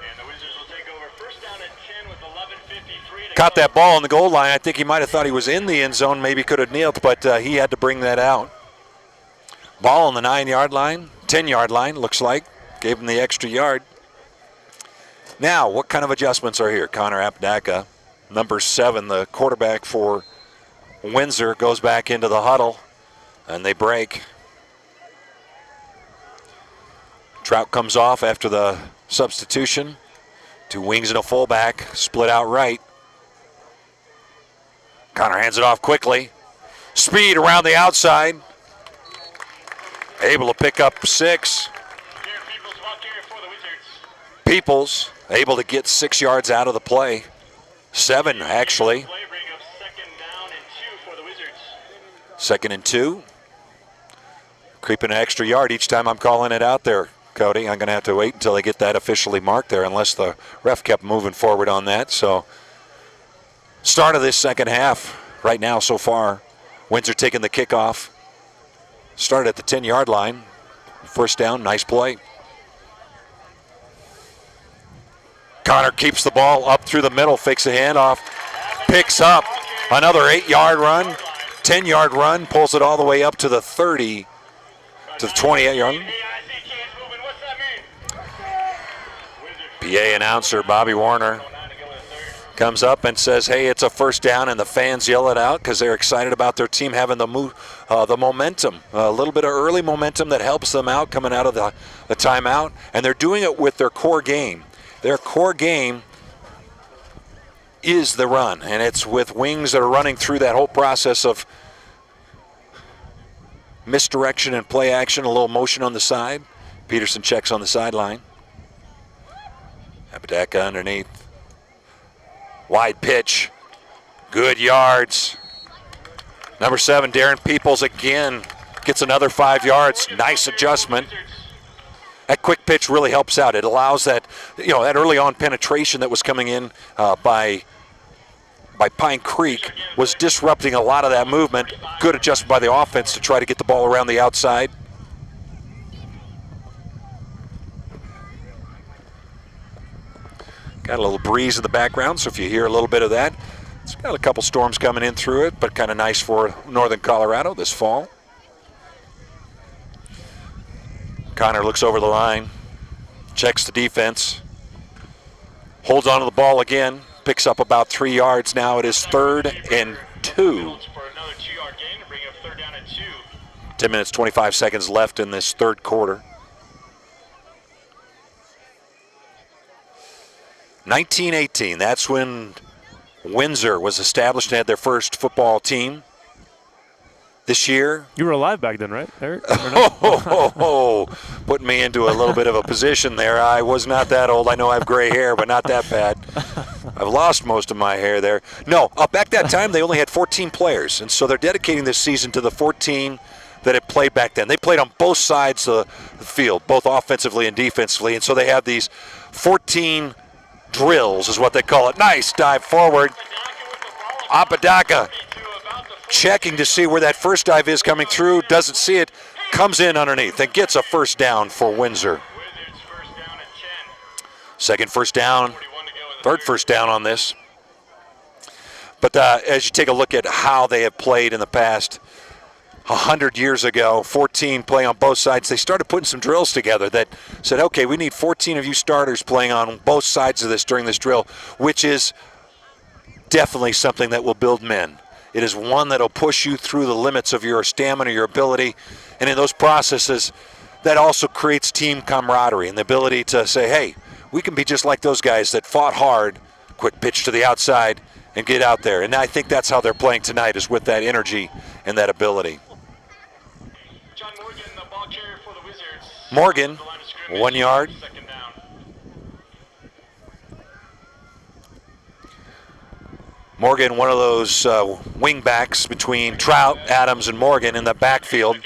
Caught that ball on the goal line. I think he might have thought he was in the end zone, maybe could have kneeled, but he had to bring that out. Ball on the 9-yard line, 10-yard line, looks like. Gave him the extra yard. Now, what kind of adjustments are here? Connor Apdaka, number 7, the quarterback for Windsor, goes back into the huddle, and they break. Trout comes off after the substitution. 2 wings and a fullback, split out right. Connor hands it off quickly. Speed around the outside. able to pick up 6. Peoples able to get 6 yards out of the play. 7, actually. 2nd and 2. Creeping an extra yard each time I'm calling it out there, Cody. I'm going to have to wait until they get that officially marked there, unless the ref kept moving forward on that. So, start of this second half right now so far. Windsor taking the kickoff. Started at the 10-yard line. First down, nice play. Connor keeps the ball up through the middle, fakes a handoff, picks up another 8-yard run, 10-yard run, pulls it all the way up to the 30, to the 28-yard line. PA announcer Bobby Warner comes up and says, hey, it's a first down, and the fans yell it out because they're excited about their team having the momentum, a little bit of early momentum that helps them out coming out of the timeout, and they're doing it with their core game. Their core game is the run, and it's with wings that are running through that whole process of misdirection and play action, a little motion on the side. Pedersen checks on the sideline. Abadaka underneath. Wide pitch. Good yards. Number 7, Darren Peoples again gets another 5 yards. Nice adjustment. That quick pitch really helps out. It allows that, that early on penetration that was coming in by Pine Creek was disrupting a lot of that movement. Good adjustment by the offense to try to get the ball around the outside. Got a little breeze in the background, so if you hear a little bit of that, it's got a couple storms coming in through it, but kind of nice for northern Colorado this fall. Connor looks over the line, checks the defense, holds onto the ball again, picks up about 3 yards now. It is 3rd and 2. 10 minutes, 25 seconds left in this third quarter. 1918, that's when Windsor was established and had their first football team. This year. You were alive back then, right, Eric? Put me into a little bit of a position there. I was not that old. I know I have gray hair, but not that bad. I've lost most of my hair there. No, back that time they only had 14 players, and so they're dedicating this season to the 14 that had played back then. They played on both sides of the field, both offensively and defensively, and so they have these 14 drills is what they call it. Nice dive forward. Apodaca checking to see where that first dive is coming through, doesn't see it, comes in underneath and gets a first down for Windsor. Second first down, third first down on this. But as you take a look at how they have played in the past, 100 years ago, 14 playing on both sides, they started putting some drills together that said, okay, we need 14 of you starters playing on both sides of this during this drill, which is definitely something that will build men. It is one that will push you through the limits of your stamina, your ability, and in those processes, that also creates team camaraderie and the ability to say, hey, we can be just like those guys that fought hard, quick pitch to the outside, and get out there. And I think that's how they're playing tonight, is with that energy and that ability. Morgan, 1 yard. Morgan, one of those wing backs between Trout, Adams, and Morgan in the backfield.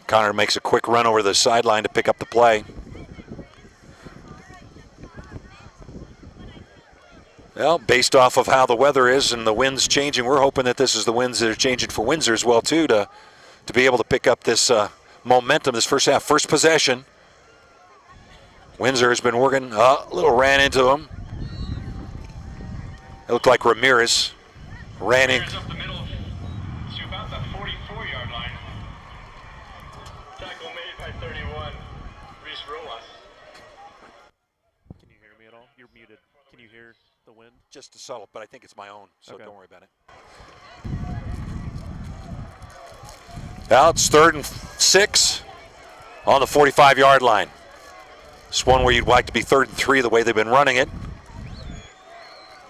Connor makes a quick run over the sideline to pick up the play. Well, based off of how the weather is and the wind's changing, we're hoping that this is the winds that are changing for Windsor as well, too, to be able to pick up this momentum this first half. First possession. Windsor has been working, a little ran into him. It looked like Ramirez ran in. Up the middle to about the 44-yard line. Tackle made by 31, Reese Rojas. Can you hear me at all? You're muted. Can you hear the wind? Just a subtle, but I think it's my own, so okay. Don't worry about it. Now it's 3rd and 6 on the 45-yard line. It's one where you'd like to be 3rd and 3 the way they've been running it.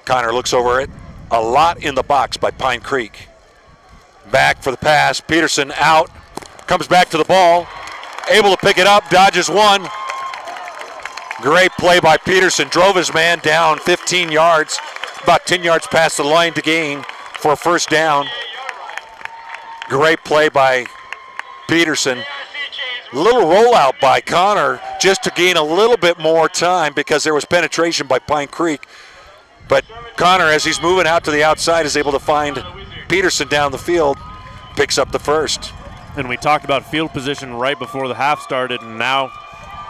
Connor looks over it. A lot in the box by Pine Creek. Back for the pass. Pedersen out. Comes back to the ball. Able to pick it up. Dodges one. Great play by Pedersen. Drove his man down 15 yards. About 10 yards past the line to gain for a first down. Great play by Pedersen. Little rollout by Connor just to gain a little bit more time because there was penetration by Pine Creek. But Connor, as he's moving out to the outside, is able to find Pedersen down the field, picks up the first. And we talked about field position right before the half started, and now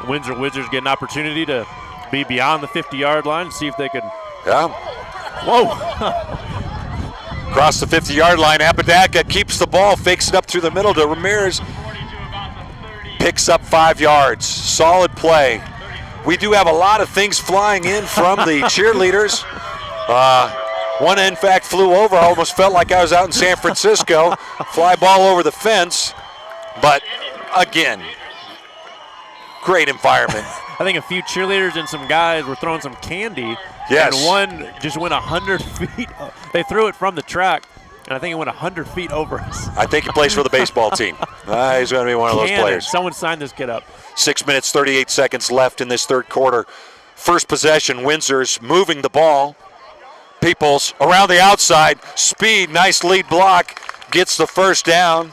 Windsor Wizards get an opportunity to be beyond the 50-yard line and see if they can. Yeah. Whoa. Across the 50-yard line, Apodaca keeps the ball, fakes it up through the middle to Ramirez. Picks up 5 yards. Solid play. We do have a lot of things flying in from the cheerleaders. One, in fact, flew over. I almost felt like I was out in San Francisco. Fly ball over the fence. But, again, great environment. I think a few cheerleaders and some guys were throwing some candy. Yes. And one just went 100 feet. They threw it from the track, and I think it went 100 feet over us. I think he plays for the baseball team. He's going to be one of those players. Someone signed this kid up. 6 minutes, 38 seconds left in this third quarter. First possession, Windsor's moving the ball. Peoples around the outside. Speed, nice lead block. Gets the first down.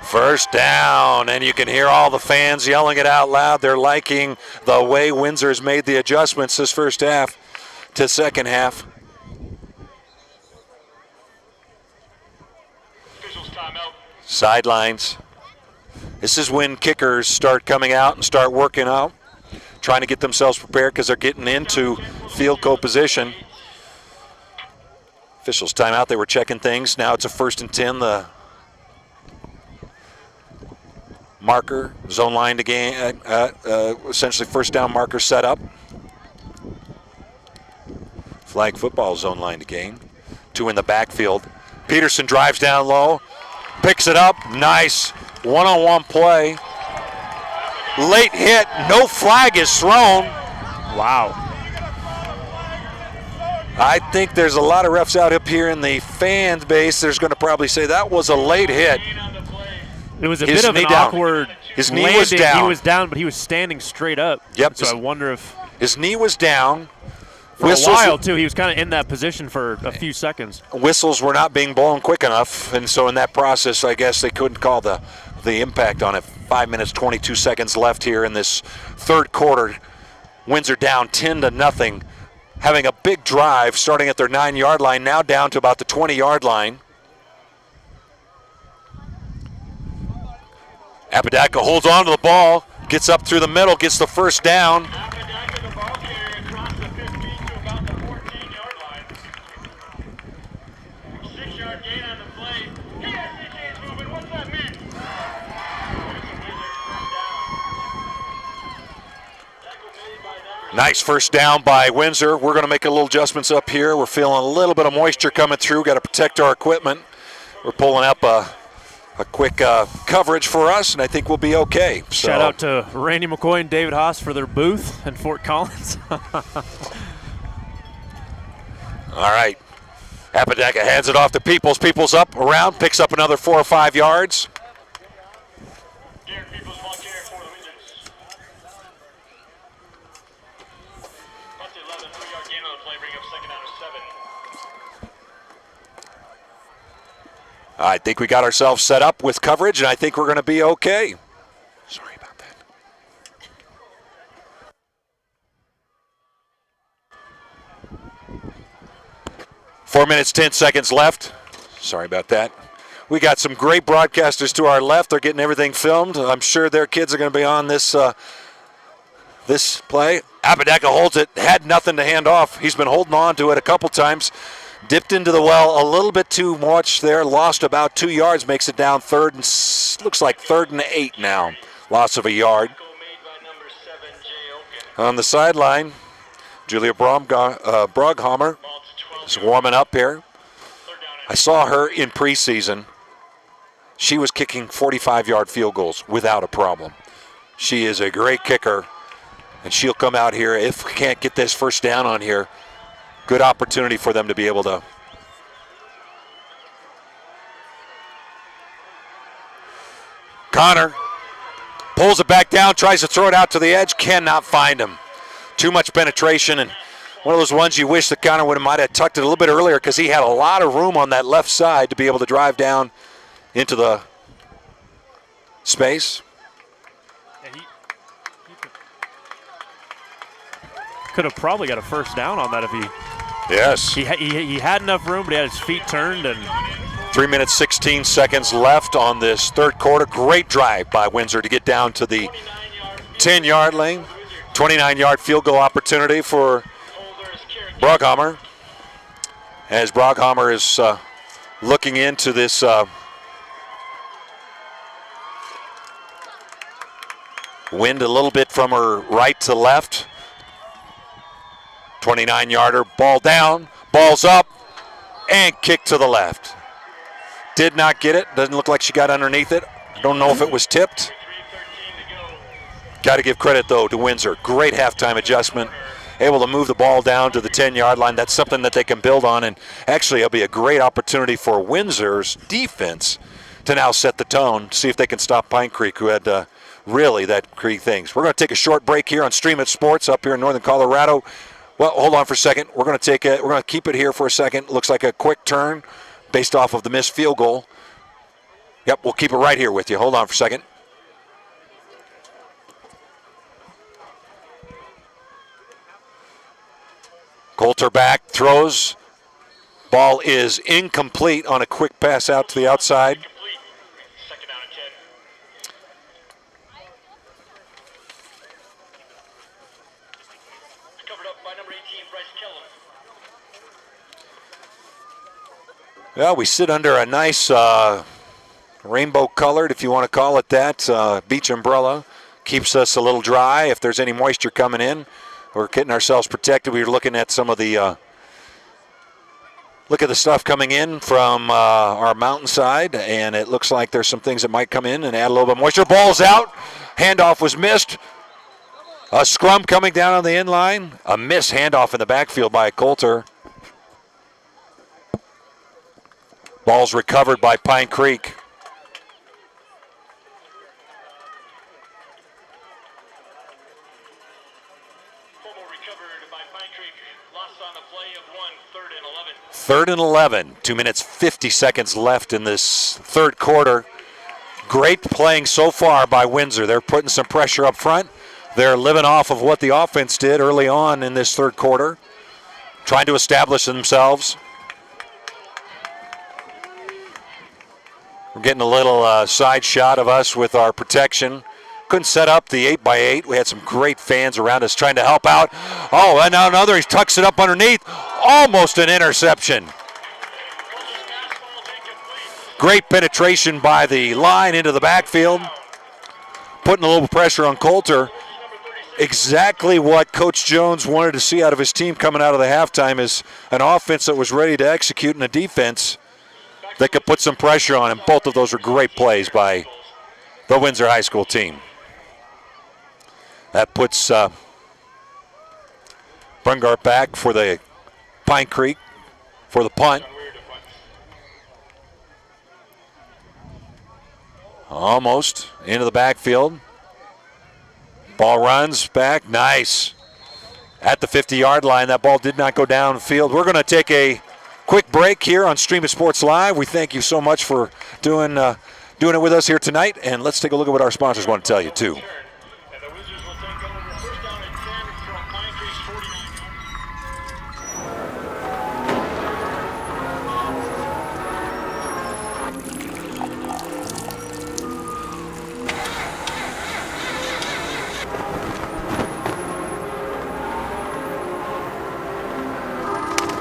First down, and you can hear all the fans yelling it out loud. They're liking the way Windsor's made the adjustments this first half to second half. Sidelines. This is when kickers start coming out and start working out, trying to get themselves prepared because they're getting into field goal position. Officials timeout. They were checking things. Now it's a 1st and 10. The marker, zone line to gain, essentially first down marker set up. Flag football, zone line to gain. 2 in the backfield. Pedersen drives down low, picks it up, nice one-on-one play. Late hit, no flag is thrown. Wow. I think there's a lot of refs out up here in the fan base. There's going to probably say that was a late hit. It was a bit of an awkward His knee landing. was down. He was down, but he was standing straight up. Yep. So I wonder if his knee was down. For a while, too. He was kind of in that position for a few seconds. Whistles were not being blown quick enough, and so in that process, I guess they couldn't call the impact on it. 5 minutes, 22 seconds left here in this third quarter. Windsor down 10-0, having a big drive starting at their 9-yard line, now down to about the 20-yard line. Apodaca holds on to the ball, gets up through the middle, gets the first down. Apodaca, the ball carrier, across the 15 to about the 14-yard line. 6-yard gain on the play. He has the chains moving. What's that mean? Nice first down by Windsor. We're going to make a little adjustments up here. We're feeling a little bit of moisture coming through. Got to protect our equipment. We're pulling up a quick coverage for us, and I think we'll be okay. So. Shout out to Randy McCoy and David Haase for their booth in Fort Collins. All right. Apodaca hands it off to Peoples. Peoples up, around, picks up another 4 or 5 yards. I think we got ourselves set up with coverage, and I think we're going to be okay. Sorry about that. Four minutes, 10 seconds left. Sorry about that. We got some great broadcasters to our left. They're getting everything filmed. I'm sure their kids are going to be on this this play. Apodaca holds it, had nothing to hand off. He's been holding on to it a couple times. Dipped into the well a little bit too much there. Lost about 2 yards, makes it down third, and looks like 3rd and 8 now. Loss of a yard. On the sideline, Julia Broghammer is warming up here. I saw her in preseason. She was kicking 45-yard field goals without a problem. She is a great kicker. And she'll come out here. If we can't get this first down on here, good opportunity for them to be able to. Connor pulls it back down, tries to throw it out to the edge, cannot find him. Too much penetration, and one of those ones you wish that Connor might have tucked it a little bit earlier because he had a lot of room on that left side to be able to drive down into the space. Yeah, he could have probably got a first down on that if he. Yes. He had enough room, but he had his feet turned and. 3 minutes, 16 seconds left on this third quarter. Great drive by Windsor to get down to the 10-yard lane. 29-yard field goal opportunity for Brockhammer. As Brockhammer is looking into this wind a little bit from her right to left. 29-yarder, ball down, ball's up, and kick to the left. Did not get it. Doesn't look like she got underneath it. I don't know if it was tipped. Got to give credit, though, to Windsor. Great halftime adjustment. Able to move the ball down to the 10-yard line. That's something that they can build on. And actually, it'll be a great opportunity for Windsor's defense to now set the tone, see if they can stop Pine Creek, who had really that Creek things. We're going to take a short break here on Stream It Sports up here in Northern Colorado. Well, hold on for a second. We're going to keep it here for a second. Looks like a quick turn based off of the missed field goal. Yep, we'll keep it right here with you. Hold on for a second. Coulter back, throws. Ball is incomplete on a quick pass out to the outside. Well, we sit under a nice rainbow-colored, if you want to call it that, beach umbrella. Keeps us a little dry if there's any moisture coming in. We're getting ourselves protected. We were looking at some of the look at the stuff coming in from our mountainside, and it looks like there's some things that might come in and add a little bit of moisture. Ball's out. Handoff was missed. A scrum coming down on the end line. A missed handoff in the backfield by Coulter. Ball's recovered by Pine Creek. Third and 11. 2 minutes, 50 seconds left in this third quarter. Great playing so far by Windsor. They're putting some pressure up front. They're living off of what the offense did early on in this third quarter, trying to establish themselves. We're getting a little side shot of us with our protection. Couldn't set up the 8x8. We had some great fans around us trying to help out. Oh, and now another. He tucks it up underneath. Almost an interception. Great penetration by the line into the backfield. Putting a little pressure on Coulter. Exactly what Coach Jones wanted to see out of his team coming out of the halftime is an offense that was ready to execute and a defense that could put some pressure on him. Both of those are great plays by the Windsor High School team. That puts Brungart back for the Pine Creek for the punt. Almost into the backfield. Ball runs back, nice. At the 50-yard line, that ball did not go downfield. We're going to take a quick break here on Stream It Sports Live. We thank you so much for doing it with us here tonight, and let's take a look at what our sponsors want to tell you too.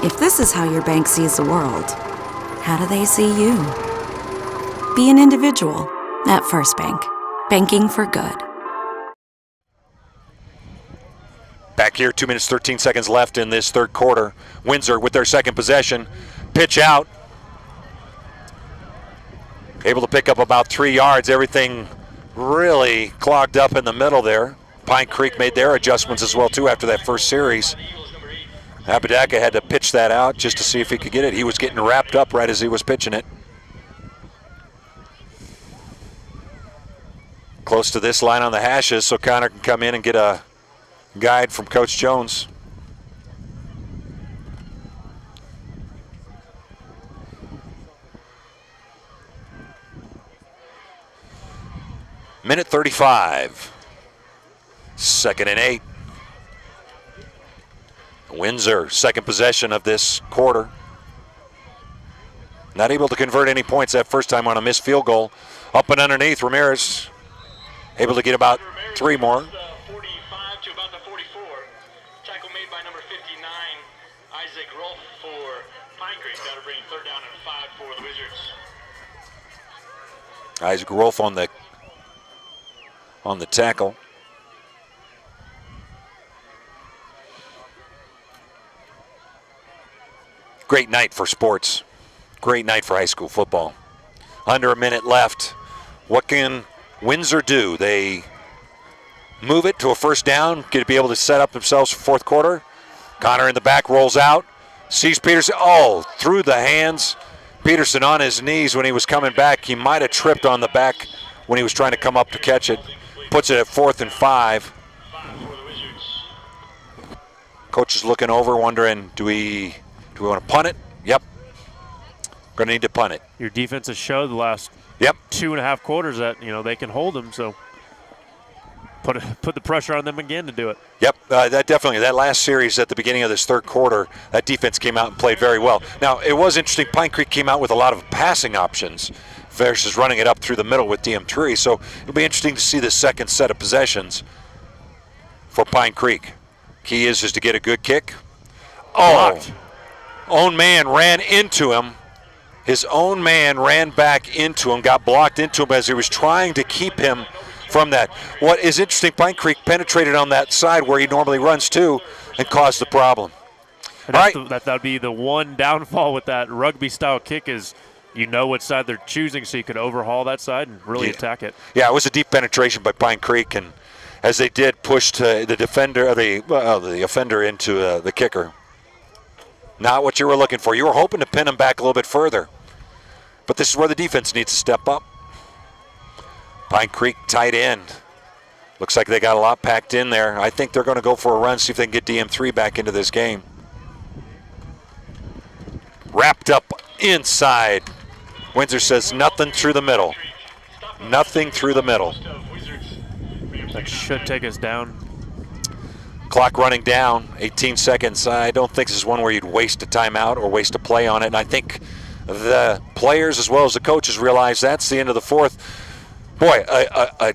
If this is how your bank sees the world, how do they see you? Be an individual at First Bank. Banking for good. Back here, 2 minutes, 13 seconds left in this third quarter. Windsor with their second possession. Pitch out. Able to pick up about 3 yards. Everything really clogged up in the middle there. Pine Creek made their adjustments as well, too, after that first series. Apodaca had to pitch that out just to see if he could get it. He was getting wrapped up right as he was pitching it. Close to this line on the hashes, so Connor can come in and get a guide from Coach Jones. Minute 35. 2nd and 8. Windsor, second possession of this quarter. Not able to convert any points that first time on a missed field goal. Up and underneath, Ramirez able to get about 3 more. 45 to about the 44. Tackle made by number 59, Isaac Rolf for Pine Creek. That'll bring 3rd down and 5 for the Wizards. Isaac Rolf on the tackle. Great night for sports. Great night for high school football. Under a minute left. What can Windsor do? They move it to a 1st down, get to be able to set up themselves for 4th quarter. Connor in the back rolls out, sees Pedersen. Oh, through the hands. Pedersen on his knees when he was coming back. He might have tripped on the back when he was trying to come up to catch it. Puts it at 4th and 5. Coach is looking over, wondering, do we want to punt it? Yep. Going to need to punt it. Your defense has showed the last 2.5 quarters that they can hold them. So put the pressure on them again to do it. Yep, that last series at the beginning of this 3rd quarter, that defense came out and played very well. Now it was interesting. Pine Creek came out with a lot of passing options versus running it up through the middle with DM3. So it'll be interesting to see the second set of possessions for Pine Creek. Key is to get a good kick. Blocked. Own man ran into him. His own man ran back into him, got blocked into him as he was trying to keep him from that. What is interesting, Pine Creek penetrated on that side where he normally runs to and caused the problem. And that would be the one downfall with that rugby-style kick is what side they're choosing, so you could overhaul that side and really attack it. Yeah, it was a deep penetration by Pine Creek, and as they did, pushed the defender, the offender into the kicker. Not what you were looking for. You were hoping to pin him back a little bit further. But this is where the defense needs to step up. Pine Creek tight end. Looks like they got a lot packed in there. I think they're going to go for a run, see if they can get DM3 back into this game. Wrapped up inside. Windsor says nothing through the middle. Nothing through the middle. That should take us down. Clock running down, 18 seconds. I don't think this is one where you'd waste a timeout or waste a play on it. And I think the players as well as the coaches realize that's the end of the 4th. Boy, a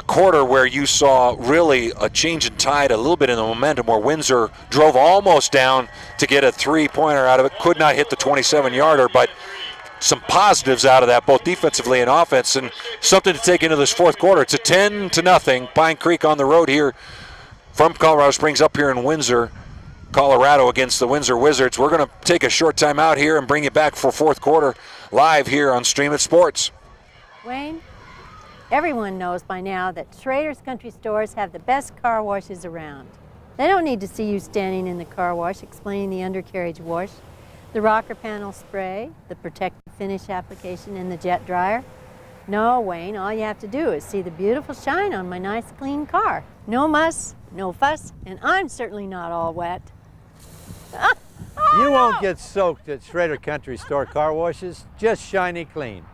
quarter where you saw really a change in tide, a little bit in the momentum where Windsor drove almost down to get a 3-pointer out of it. Could not hit the 27-yarder, but some positives out of that, both defensively and offense, and something to take into this 4th quarter. It's a 10-0. Pine Creek on the road here from Colorado Springs up here in Windsor, Colorado against the Windsor Wizards. We're going to take a short time out here and bring you back for 4th quarter live here on Stream It Sports. Wayne, everyone knows by now that Schrader's Country Stores have the best car washes around. They don't need to see you standing in the car wash explaining the undercarriage wash, the rocker panel spray, the protective finish application, and the jet dryer. No, Wayne, all you have to do is see the beautiful shine on my nice clean car. No muss, no fuss, and I'm certainly not all wet. You won't get soaked at Schrader Country Store car washes, just shiny clean.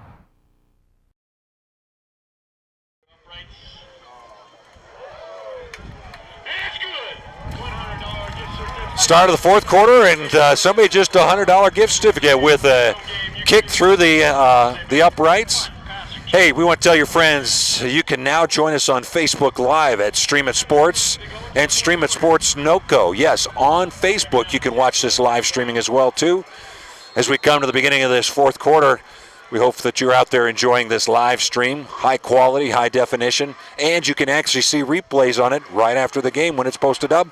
Start of the 4th quarter, and somebody just a $100 gift certificate with a kick through the uprights. Hey, we want to tell your friends you can now join us on Facebook Live at Stream It Sports and Stream It Sports NoCo. Yes, on Facebook you can watch this live streaming as well too. As we come to the beginning of this 4th quarter, we hope that you're out there enjoying this live stream, high quality, high definition, and you can actually see replays on it right after the game when it's posted up.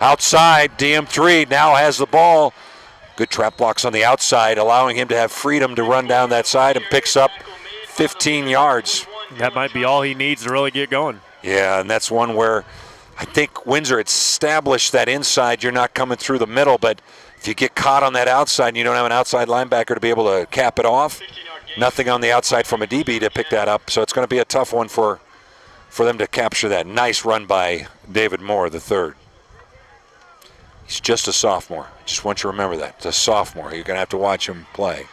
Outside, DM3 now has the ball. Good trap blocks on the outside, allowing him to have freedom to run down that side and picks up 15 yards. That might be all he needs to really get going. Yeah, and that's one where I think Windsor established that inside, you're not coming through the middle, but if you get caught on that outside and you don't have an outside linebacker to be able to cap it off, nothing on the outside from a DB to pick that up. So it's going to be a tough one for them to capture that. Nice run by David Moore, the third. He's just a sophomore. Just want you to remember that. It's a sophomore. You're going to have to watch him play.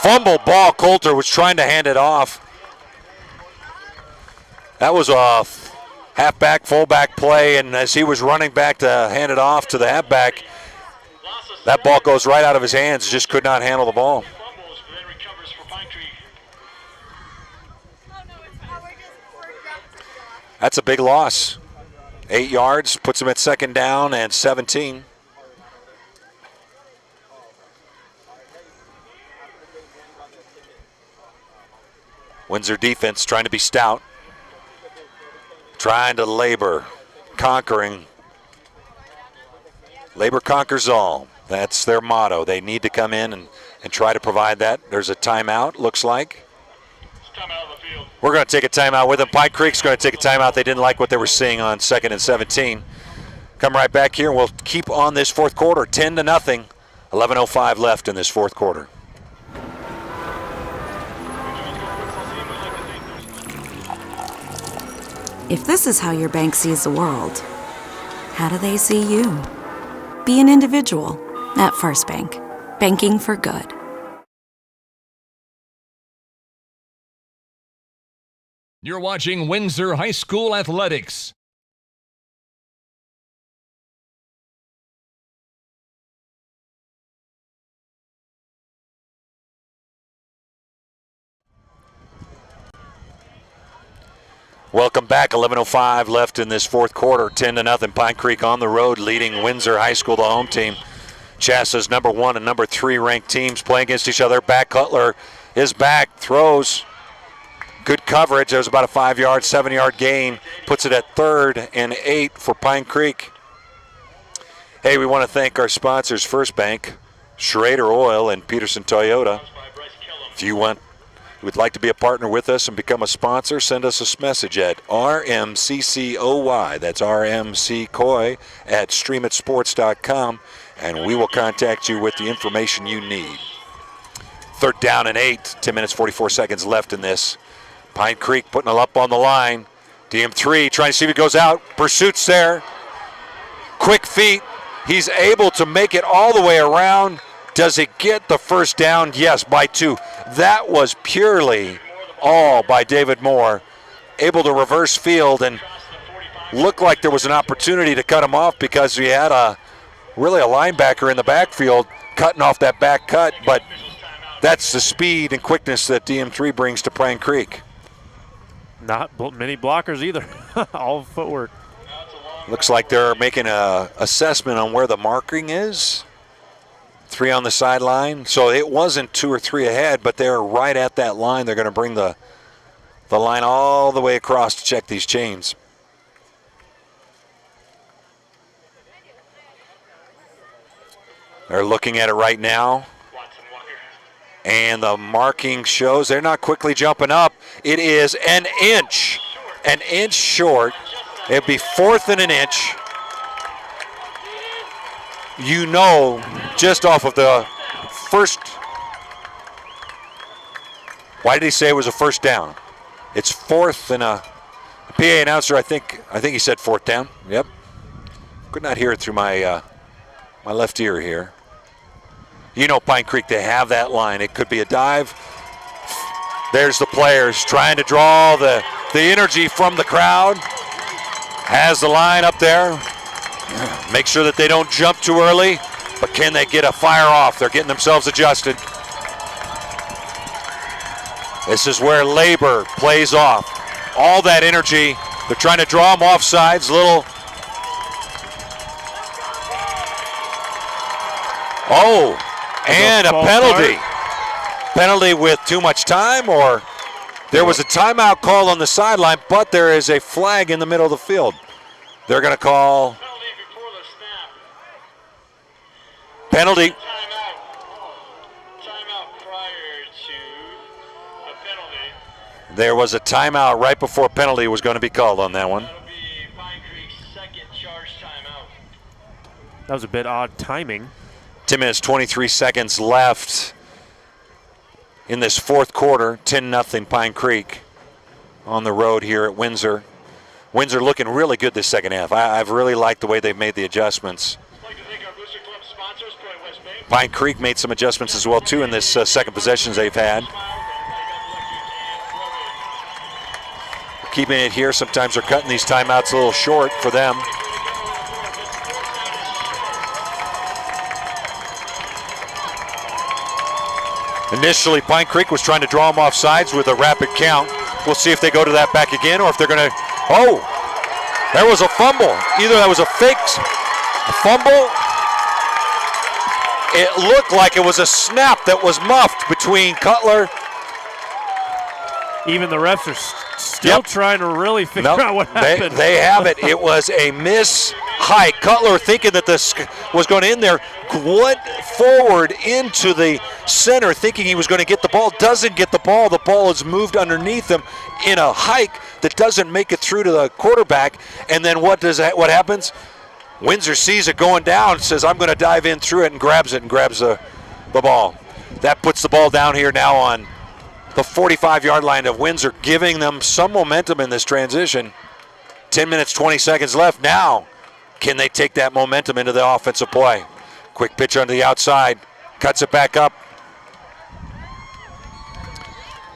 Fumble ball. Coulter was trying to hand it off. That was a halfback, fullback play, and as he was running back to hand it off to the halfback, that ball goes right out of his hands. Just could not handle the ball. That's a big loss. 8 yards, puts him at second down and 17. Windsor defense trying to be stout. Trying to labor, conquering. Labor conquers all. That's their motto. They need to come in and try to provide that. There's a timeout, looks like. We're going to take a timeout with them. Pine Creek's going to take a timeout. They didn't like what they were seeing on 2nd and 17. Come right back here, and we'll keep on this fourth quarter, 10-0. 11:05 left in this fourth quarter. If this is how your bank sees the world, how do they see you? Be an individual at First Bank. Banking for good. You're watching Windsor High School Athletics. Welcome back. 11:05 left in this fourth quarter. 10-0. Pine Creek on the road, leading Windsor High School, the home team. Chasa's number 1 and number 3 ranked teams playing against each other. Back Cutler is back, throws. Good coverage. There's about a 5-yard, 7-yard gain. Puts it at 3rd and 8 for Pine Creek. Hey, we want to thank our sponsors, First Bank, Schrader Oil, and Pedersen Toyota. If you would like to be a partner with us and become a sponsor, send us a message at RMCCOY, that's RMCCOY, at streamitsports.com, and we will contact you with the information you need. 3rd down and 8, 10 minutes, 44 seconds left in this. Pine Creek putting it up on the line. DM3 trying to see if it goes out. Pursuit's there. Quick feet. He's able to make it all the way around. Does it get the first down? Yes, by 2. That was purely all by David Moore. Able to reverse field and looked like there was an opportunity to cut him off because he had really a linebacker in the backfield cutting off that back cut, but that's the speed and quickness that DM3 brings to Pine Creek. Not many blockers either. All footwork. Looks like they're making an assessment on where the marking is. 3 on the sideline. So it wasn't 2 or 3 ahead, but they're right at that line. They're going to bring the line all the way across to check these chains. They're looking at it right now. And the marking shows they're not quickly jumping up. It is an inch short. It'd be 4th and an inch. You know, just off of the first. Why did he say it was a first down? It's 4th and a PA announcer. I think he said 4th down. Yep. Could not hear it through my my left ear here. You know, Pine Creek, they have that line. It could be a dive. There's the players trying to draw the energy from the crowd. Has the line up there. Make sure that they don't jump too early, but can they get a fire off? They're getting themselves adjusted. This is where labor plays off. All that energy. They're trying to draw them off sides. Oh, and a penalty. Penalty with too much time, or there was a timeout call on the sideline, but there is a flag in the middle of the field. They're going to call penalty. Timeout prior to a penalty. There was a timeout right before penalty was going to be called on that one. That was a bit odd timing. 10 minutes, 23 seconds left in this fourth quarter. 10-0 Pine Creek on the road here at Windsor. Windsor looking really good this second half. I've really liked the way they've made the adjustments. Pine Creek made some adjustments as well, too, in this second possessions they've had. Keeping it here. Sometimes they're cutting these timeouts a little short for them. Initially, Pine Creek was trying to draw them off sides with a rapid count. We'll see if they go to that back again or if they're going to. Oh, there was a fumble. Either that was a fake fumble. It looked like it was a snap that was muffed between Cutler. Even the refs are still trying to really figure out what happened. They have it. It was a miss hike. Cutler, thinking that this was going in there, went forward into the center thinking he was going to get the ball. Doesn't get the ball. The ball is moved underneath him in a hike that doesn't make it through to the quarterback. And then what happens? Windsor sees it going down, says, I'm going to dive in through it, and grabs the ball. That puts the ball down here now on the 45-yard line of Windsor, giving them some momentum in this transition. 10 minutes, 20 seconds left. Now, can they take that momentum into the offensive play? Quick pitch on the outside, cuts it back up.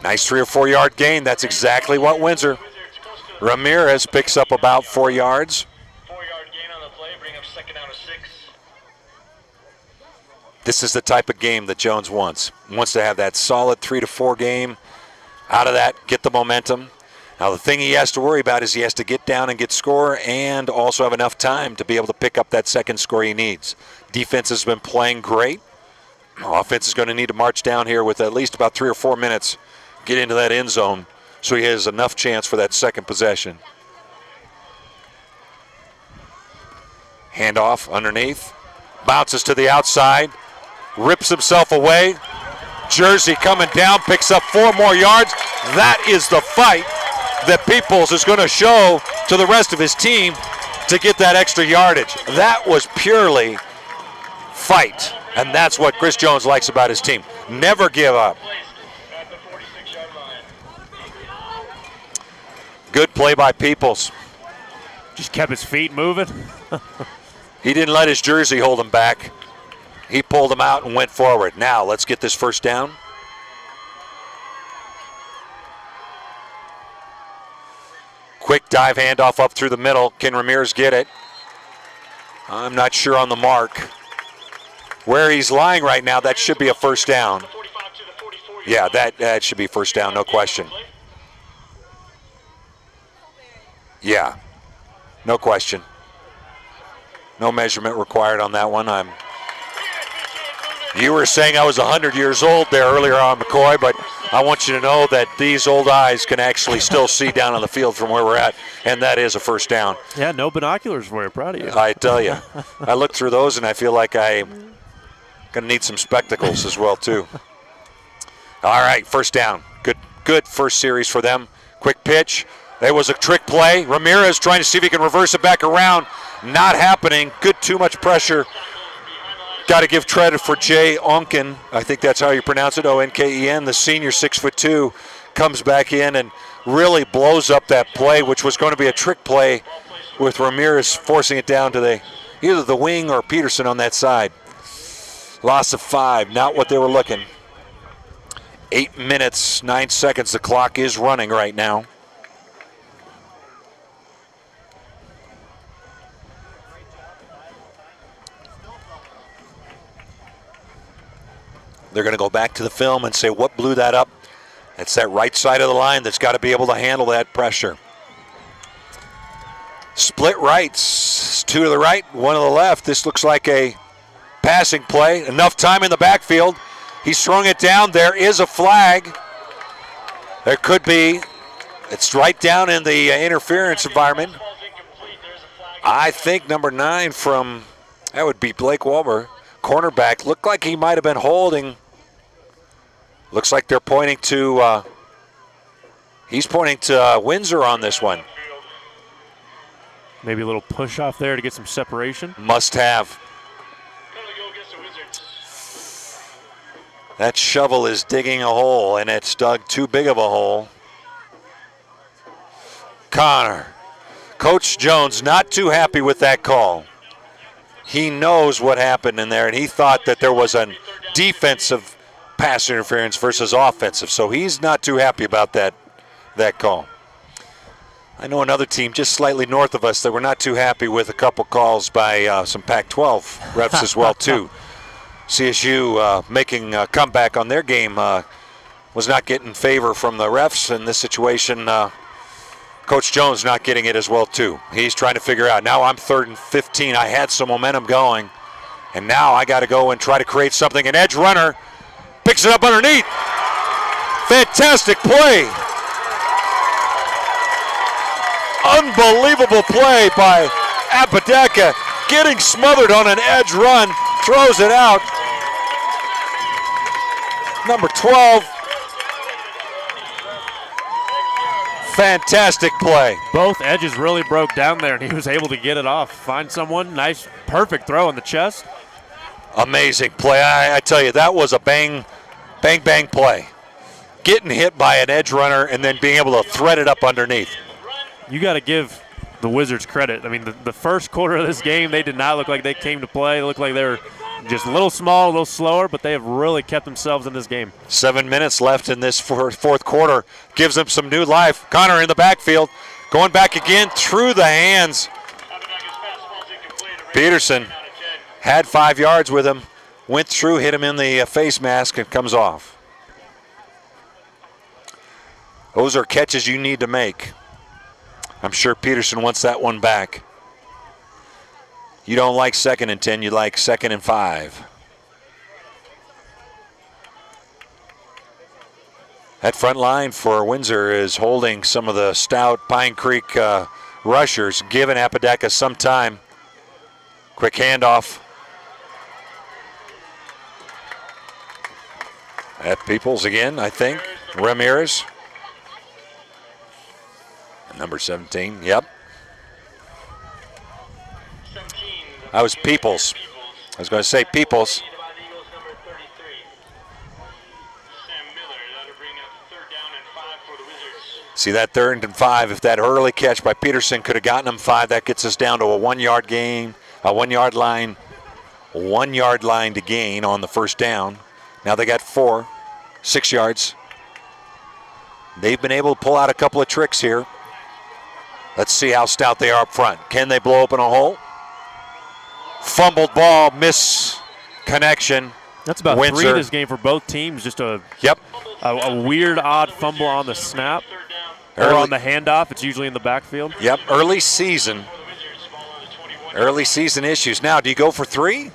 Nice 3 or 4 yard gain. That's exactly what Windsor. Ramirez picks up about 4 yards. 4-yard gain on the play, bring up second down to 6. This is the type of game that Jones wants. He wants to have that solid 3 to 4 game. Out of that, get the momentum. Now the thing he has to worry about is he has to get down and get score and also have enough time to be able to pick up that second score he needs. Defense has been playing great. Offense is going to need to march down here with at least about 3 or 4 minutes, get into that end zone so he has enough chance for that second possession. Handoff underneath. Bounces to the outside. Rips himself away. Jersey coming down, picks up 4 more yards. That is the fight that Peoples is going to show to the rest of his team to get that extra yardage. That was purely fight, and that's what Chris Jones likes about his team. Never give up. Good play by Peoples. Just kept his feet moving. He didn't let his jersey hold him back. He pulled him out and went forward. Now let's get this first down. Quick dive handoff up through the middle. Can Ramirez get it? I'm not sure on the mark. Where he's lying right now, that should be a first down. Yeah, that should be first down, no question. Yeah, no question. No measurement required on that one. You were saying I was 100 years old there earlier on, McCoy, but I want you to know that these old eyes can actually still see down on the field from where we're at, and that is a first down. Yeah, no binoculars for you. Proud of you. I tell you. I look through those, and I feel like I'm going to need some spectacles as well, too. All right, first down. Good first series for them. Quick pitch. There was a trick play. Ramirez trying to see if he can reverse it back around. Not happening. Too much pressure. Got to give credit for Jay Onken. I think that's how you pronounce it, O-N-K-E-N. The senior, 6'2", comes back in and really blows up that play, which was going to be a trick play with Ramirez forcing it down to either the wing or Pedersen on that side. Loss of 5, not what they were looking. 8 minutes, 9 seconds. The clock is running right now. They're going to go back to the film and say, what blew that up? It's that right side of the line that's got to be able to handle that pressure. Split rights, 2 to the right, 1 to the left. This looks like a passing play. Enough time in the backfield. He strung it down. There is a flag. There could be. It's right down in the interference environment. I think number 9 from, that would be Blake Walber. Cornerback, looked like he might have been holding. Looks like they're pointing to He's pointing to Windsor on this one. Maybe a little push off there to get some separation. Must have. That shovel is digging a hole, and it's dug too big of a hole. Connor. Coach Jones not too happy with that call. He knows what happened in there, and he thought that there was a defensive pass interference versus offensive, so he's not too happy about that call. I know another team just slightly north of us that were not too happy with a couple calls by some Pac-12 refs as well, too. CSU making a comeback on their game was not getting favor from the refs in this situation. Coach Jones not getting it as well, too. He's trying to figure out, now I'm 3rd and 15. I had some momentum going, and now I got to go and try to create something. An edge runner picks it up underneath. Fantastic play. Unbelievable play by Apodaca, getting smothered on an edge run, throws it out. Number 12. Fantastic play. Both edges really broke down there, and he was able to get it off. Find someone, nice, perfect throw in the chest. Amazing play. I tell you, that was a bang, bang, bang play. Getting hit by an edge runner and then being able to thread it up underneath. You got to give the Wizards credit. I mean, the first quarter of this game, they did not look like they came to play. They looked like they were just a little small, a little slower, but they have really kept themselves in this game. 7 minutes left in this fourth quarter. Gives them some new life. Connor in the backfield. Going back again through the hands. Pedersen had 5 yards with him. Went through, hit him in the face mask, and comes off. Those are catches you need to make. I'm sure Pedersen wants that one back. You don't like 2nd and 10, you like 2nd and 5. That front line for Windsor is holding some of the stout Pine Creek rushers, giving Apodaca some time. Quick handoff. At Peoples again, I think. Ramirez. Number 17, yep. I was Peoples. I was going to say Peoples. See that 3rd and 5. If that early catch by Pedersen could have gotten him 5, that gets us down to a 1 yard gain, a 1 yard line, 1 yard line to gain on the first down. Now they got 4, 6 yards. They've been able to pull out a couple of tricks here. Let's see how stout they are up front. Can they blow open a hole? Fumbled ball, miss connection. That's about Windsor. 3 this game for both teams. Just a weird, odd fumble on the snap. Or on the handoff. It's usually in the backfield. Yep, early season issues. Now, do you go for 3?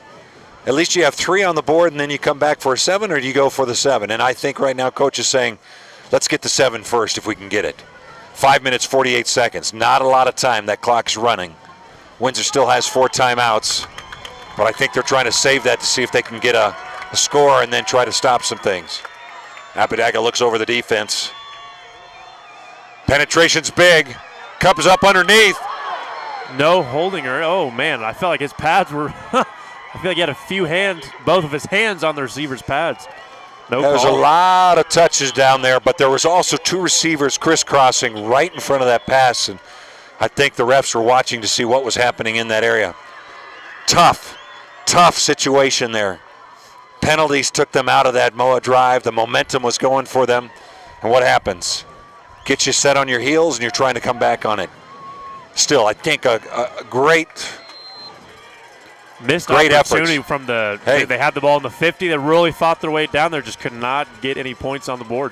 At least you have 3 on the board and then you come back for a 7, or do you go for the 7? And I think right now Coach is saying, let's get the 7 first if we can get it. 5 minutes, 48 seconds. Not a lot of time. That clock's running. Windsor still has 4 timeouts, but I think they're trying to save that to see if they can get a score and then try to stop some things. Apodaca looks over the defense. Penetration's big. Comes up underneath. No holding her. Oh, man. I felt like his pads were I feel like he had a few hands, both of his hands on the receiver's pads. No There was call. a lot of touches down there, but there was also 2 receivers crisscrossing right in front of that pass, and I think the refs were watching to see what was happening in that area. Tough situation there. Penalties took them out of that MOA drive. The momentum was going for them, and what happens? Gets you set on your heels, and you're trying to come back on it. Still, I think a great missed great opportunity efforts. from the Hey. They had the ball in the 50. They really fought their way down there, just could not get any points on the board.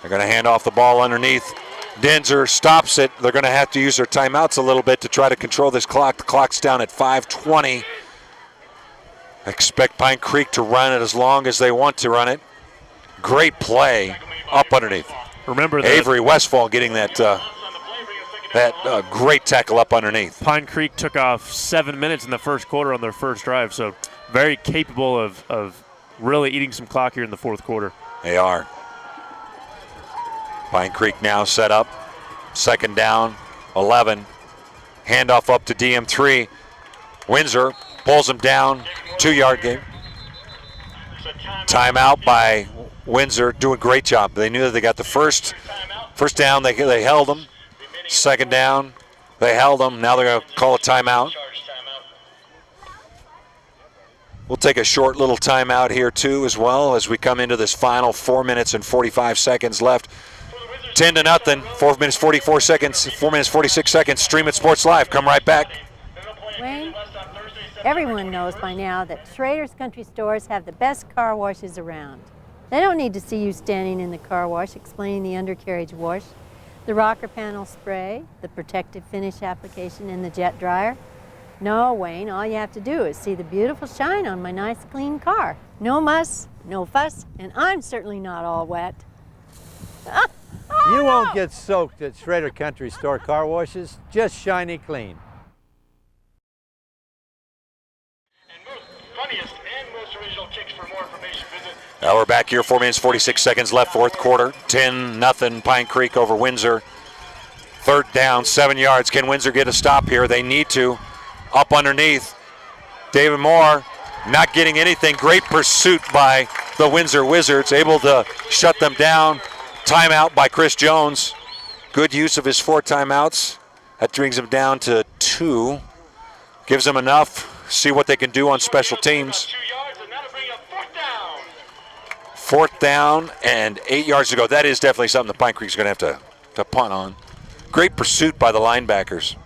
They're going to hand off the ball underneath. Denzer stops it. They're going to have to use their timeouts a little bit to try to control this clock. The clock's down at 5:20. I expect Pine Creek to run it as long as they want to run it. Great play up underneath. Remember that Avery Westfall getting that great tackle up underneath. Pine Creek took off 7 minutes in the first quarter on their first drive, so very capable of really eating some clock here in the fourth quarter. They are. Pine Creek now set up. Second down, 11. Handoff up to DM3. Windsor pulls him down. 2-yard gain. Timeout by Windsor. Doing a great job. They knew that they got the first down. They held them. Second down, they held them. Now they're going to call a timeout. We'll take a short little timeout here too as well as we come into this final 4 minutes and 45 seconds left. 10-0, 4 minutes 44 seconds, 4 minutes 46 seconds. Stream at Sports Live. Come right back. Wayne, everyone knows by now that Schrader's Country Stores have the best car washes around. They don't need to see you standing in the car wash explaining the undercarriage wash, the rocker panel spray, the protective finish application, and the jet dryer. No, Wayne, all you have to do is see the beautiful shine on my nice clean car. No muss, no fuss, and I'm certainly not all wet. You won't get soaked at Schrader Country Store car washes, just shiny clean. Funniest and most original kicks. For more information, visit. Now we're back here, 4 minutes 46 seconds left, fourth quarter. 10-0 Pine Creek over Windsor. Third down, 7 yards. Can Windsor get a stop here? They need to. Up underneath, David Moore not getting anything. Great pursuit by the Windsor Wizards, able to shut them down. Timeout by Chris Jones. Good use of his 4 timeouts. That brings him down to 2. Gives them enough. See what they can do on special teams. 4th down and 8 yards to go. That is definitely something the Pine Creek's going to have to punt on. Great pursuit by the linebackers.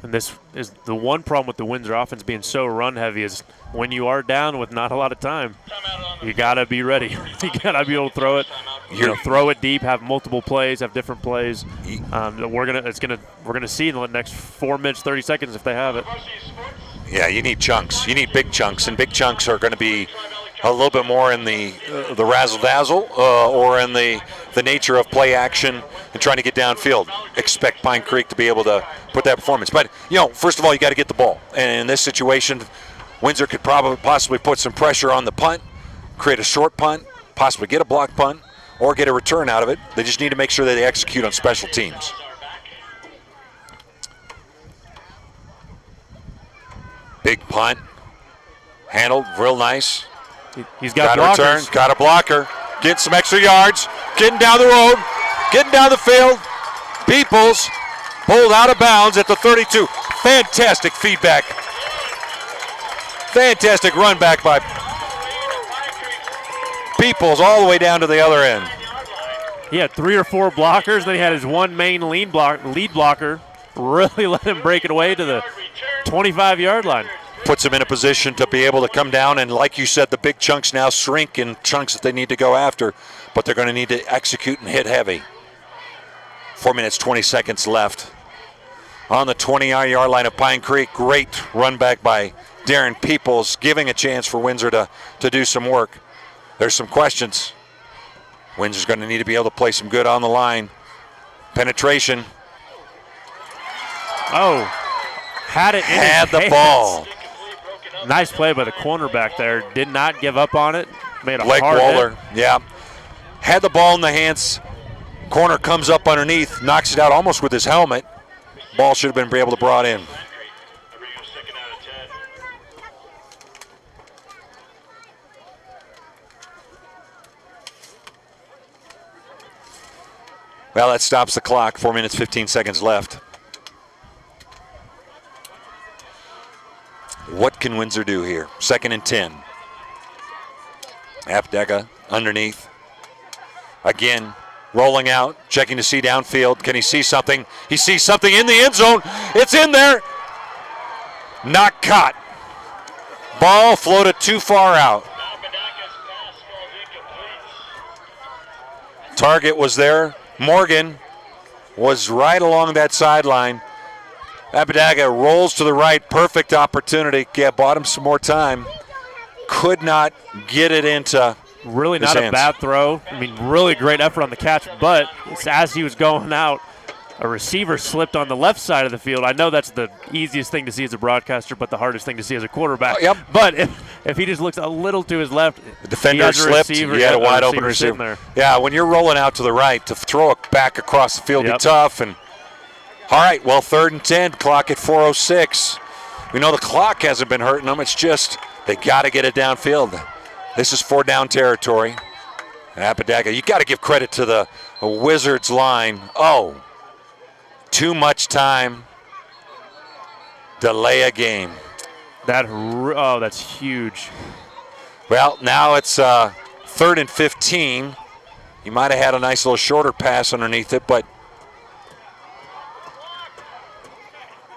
And this is the one problem with the Windsor offense being so run heavy is when you are down with not a lot of time, you gotta be ready. You gotta be able to throw it. Throw it deep, have multiple plays, have different plays. We're gonna see in the next 4 minutes 30 seconds if they have it. Yeah, you need chunks. You need big chunks, and big chunks are going to be a little bit more in the razzle-dazzle or in the nature of play action and trying to get downfield. Expect Pine Creek to be able to put that performance. But, first of all, you got to get the ball. And in this situation, Windsor could possibly put some pressure on the punt, create a short punt, possibly get a block punt, or get a return out of it. They just need to make sure that they execute on special teams. Big punt. Handled real nice. He's got a return, got a blocker. Getting some extra yards. Getting down the road. Getting down the field. Peoples pulled out of bounds at the 32. Fantastic feedback. Fantastic run back by Peoples all the way down to the other end. He had 3 or 4 blockers. Then he had his one main lead blocker. Really let him break it away to the 25-yard line. Puts him in a position to be able to come down, and like you said, the big chunks now shrink in chunks that they need to go after, but they're going to need to execute and hit heavy. 4 minutes, 20 seconds left. On the 20-yard line of Pine Creek, great run back by Darren Peoples, giving a chance for Windsor to do some work. There's some questions. Windsor's going to need to be able to play some good on the line. Penetration. Oh, had it in Had his the hands. ball. Nice play by the cornerback there. Did not give up on it. Made a Blake hard Waller, hit. yeah. Had the ball in the hands. Corner comes up underneath, knocks it out almost with his helmet. Ball should have been able to brought in. Well, that stops the clock. 4 minutes, 15 seconds left. What can Windsor do here? 2nd and 10. Apdeka underneath. Again, rolling out, checking to see downfield. Can he see something? He sees something in the end zone. It's in there. Not caught. Ball floated too far out. Target was there. Morgan was right along that sideline. Abadaga rolls to the right, perfect opportunity. Yeah, bought him some more time. Could not get it into Really his not hands. a bad throw. I mean, really great effort on the catch, but as he was going out, a receiver slipped on the left side of the field. I know that's the easiest thing to see as a broadcaster, but the hardest thing to see as a quarterback. Yep. But if he just looks a little to his left, the defender slipped. He had a wide open receiver. Yeah, when you're rolling out to the right, to throw it back across the field be tough. And all right, well, 3rd and 10, clock at 4:06. We know the clock hasn't been hurting them. It's just they got to get it downfield. This is 4-down territory. Apodaca, you got to give credit to the Wizards line. Oh, too much time. Delay a game. That's huge. Well, now it's 3rd and 15. You might have had a nice little shorter pass underneath it, but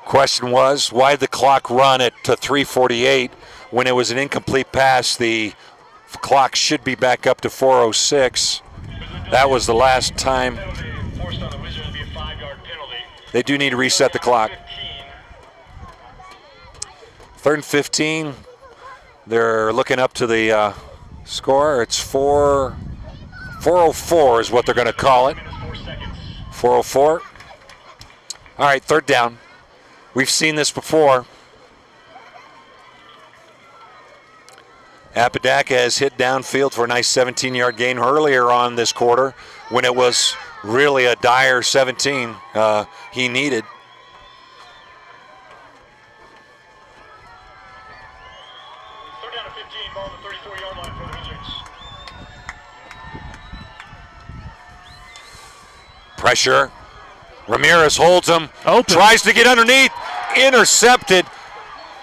question was, why did the clock run at 3:48 when it was an incomplete pass? The clock should be back up to 4:06. That was the last time. They do need to reset the clock. 3rd and 15. They're looking up to the score. It's 4:04 is what they're going to call it. 4:04. All right, 3rd down. We've seen this before. Apodaca has hit downfield for a nice 17-yard gain earlier on this quarter when it was really a dire 17 he needed. Pressure. Ramirez holds him. Open. Tries to get underneath. Intercepted.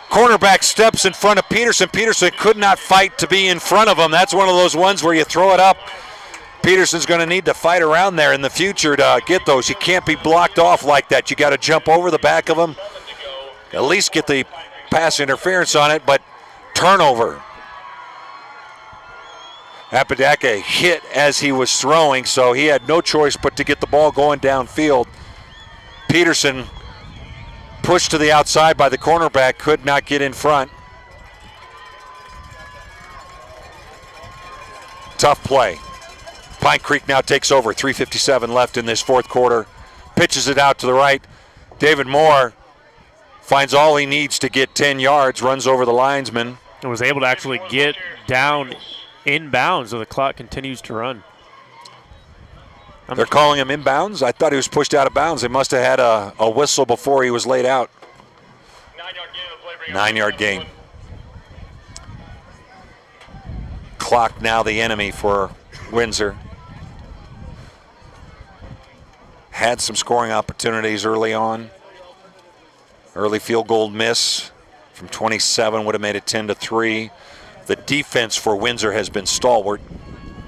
Cornerback steps in front of Pedersen. Pedersen could not fight to be in front of him. That's one of those ones where you throw it up. Pedersen's going to need to fight around there in the future to get those. You can't be blocked off like that. You got to jump over the back of him. At least get the pass interference on it, but turnover. Apodaca hit as he was throwing, so he had no choice but to get the ball going downfield. Pedersen pushed to the outside by the cornerback, could not get in front. Tough play. Pine Creek now takes over. 3:57 left in this 4th quarter. Pitches it out to the right. David Moore finds all he needs to get 10 yards, runs over the linesman. And was able to actually get down inbounds, so the clock continues to run. They're calling him inbounds? I thought he was pushed out of bounds. They must have had a whistle before he was laid out. 9-yard gain. Clock now the enemy for Windsor. Had some scoring opportunities early on. Early field goal miss from 27 would have made it 10-3. The defense for Windsor has been stalwart.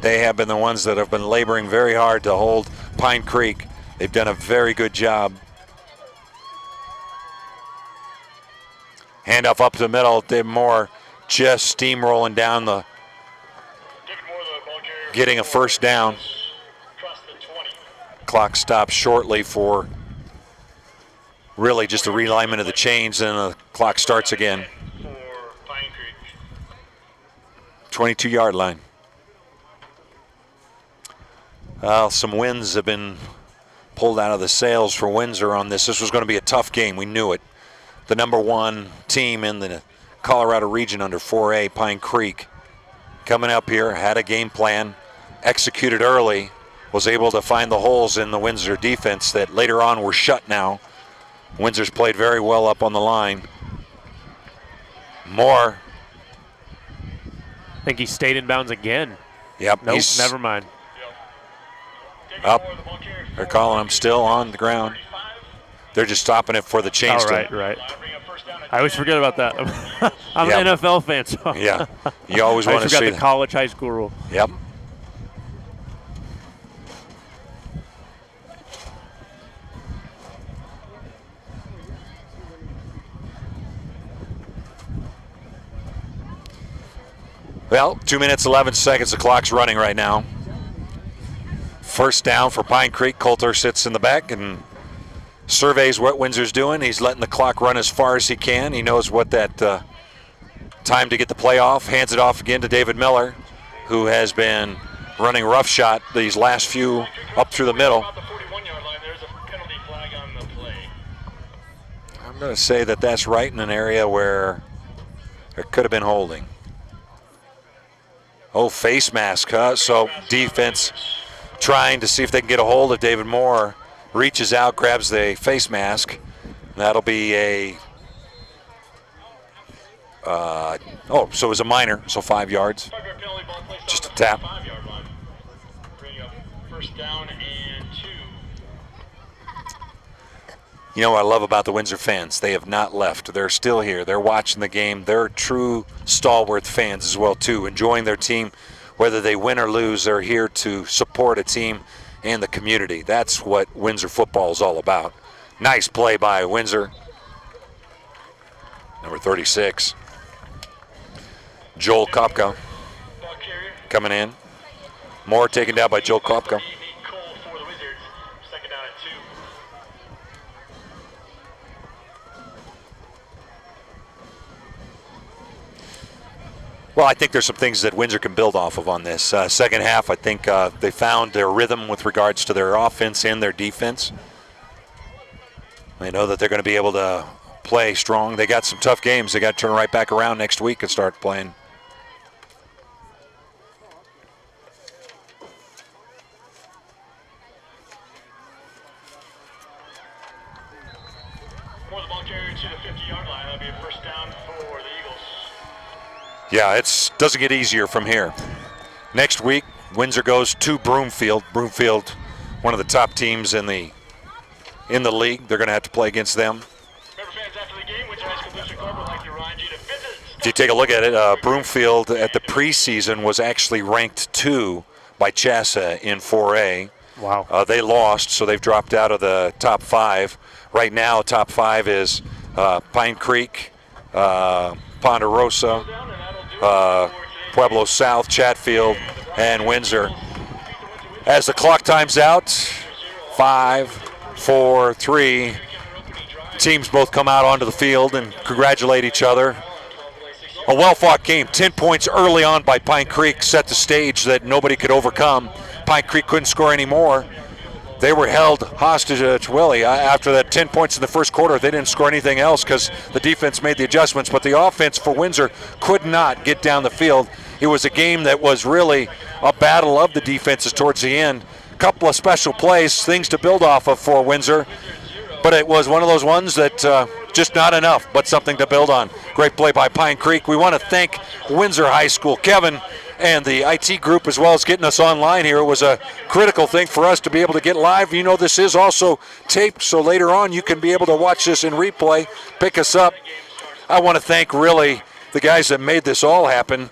They have been the ones that have been laboring very hard to hold Pine Creek. They've done a very good job. Handoff up to the middle. David Moore just steamrolling down the, getting a 1st down. Clock stops shortly for really just a realignment of the chains, and the clock starts again. 22-yard line. Well, some winds have been pulled out of the sails for Windsor on this. This was going to be a tough game. We knew it. The #1 team in the Colorado region under 4A, Pine Creek, coming up here, had a game plan, executed early, was able to find the holes in the Windsor defense that later on were shut now. Windsor's played very well up on the line. Moore. I think he stayed in bounds again. Yep. Nope, never mind. Up. They're calling him still on the ground. They're just stopping it for the chains. Right. I always forget about that. I'm an NFL fan, so. Yeah. You always want to see I forgot the college high school rule. Yep. Well, 2 minutes, 11 seconds. The clock's running right now. 1st down for Pine Creek. Coulter sits in the back and surveys what Windsor's doing. He's letting the clock run as far as he can. He knows what that time to get the play off. Hands it off again to David Miller, who has been running roughshod these last few up through the middle. I'm going to say that that's right in an area where there could have been holding. Oh, face mask, huh? So defense trying to see if they can get a hold of David Moore. Reaches out, grabs the face mask. That'll be a, so it was a minor, so 5 yards. Just a tap. First down and 2. You know what I love about the Windsor fans? They have not left. They're still here. They're watching the game. They're true stalwart fans as well, too, enjoying their team. Whether they win or lose, they're here to support a team and the community. That's what Windsor football is all about. Nice play by Windsor. Number 36. Joel Kopka coming in. Moore taken down by Joel Kopka. Well, I think there's some things that Windsor can build off of on this. Second half, I think they found their rhythm with regards to their offense and their defense. They know that they're going to be able to play strong. They got some tough games. They got to turn right back around next week and start playing. More the ball carrier to the 50-yard line. That'll be a first down for the Eagles. Yeah, it doesn't get easier from here. Next week, Windsor goes to Broomfield. Broomfield, one of the top teams in the league. They're going to have to play against them. Remember, fans, after the game, Windsor High School District Court would like to remind you to visit. If you take a look at it, Broomfield at the preseason was actually ranked 2 by CHSA in 4A. Wow. They lost, so they've dropped out of the top 5. Right now, top 5 is Pine Creek, Ponderosa, Pueblo South, Chatfield, and Windsor. As the clock times out, 5, 4, 3. Teams both come out onto the field and congratulate each other. A well-fought game. 10 points early on by Pine Creek set the stage that nobody could overcome. Pine Creek couldn't score any more. They were held hostage at Willie. After that 10 points in the first quarter, they didn't score anything else because the defense made the adjustments, but the offense for Windsor could not get down the field. It was a game that was really a battle of the defenses towards the end. A couple of special plays, things to build off of for Windsor, but it was one of those ones that just not enough, but something to build on. Great play by Pine Creek. We want to thank Windsor High School, Kevin, and the IT group, as well as getting us online here. It was a critical thing for us to be able to get live. You know, this is also taped, so later on you can be able to watch this in replay, pick us up. I want to thank really the guys that made this all happen.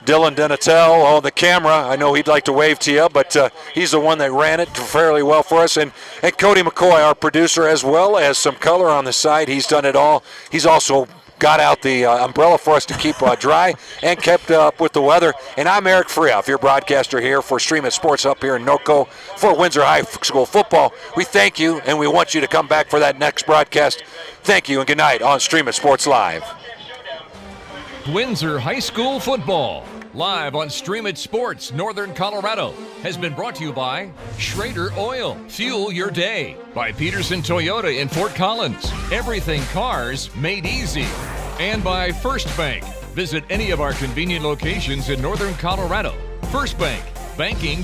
Dylan Donatel on the camera. I know he'd like to wave to you, but he's the one that ran it fairly well for us. And Cody McCoy, our producer, as well as some color on the side. He's done it all. He's also got out the umbrella for us to keep dry and kept up with the weather. And I'm Eric Friehauf, your broadcaster here for Stream It Sports up here in NoCo for Windsor High School football. We thank you, and we want you to come back for that next broadcast. Thank you, and good night on Stream It Sports Live. Windsor High School football, live on Stream It Sports Northern Colorado, has been brought to you by Schrader Oil, fuel your day, by Pedersen Toyota in Fort Collins, everything cars made easy, and by First Bank. Visit any of our convenient locations in Northern Colorado. First Bank, banking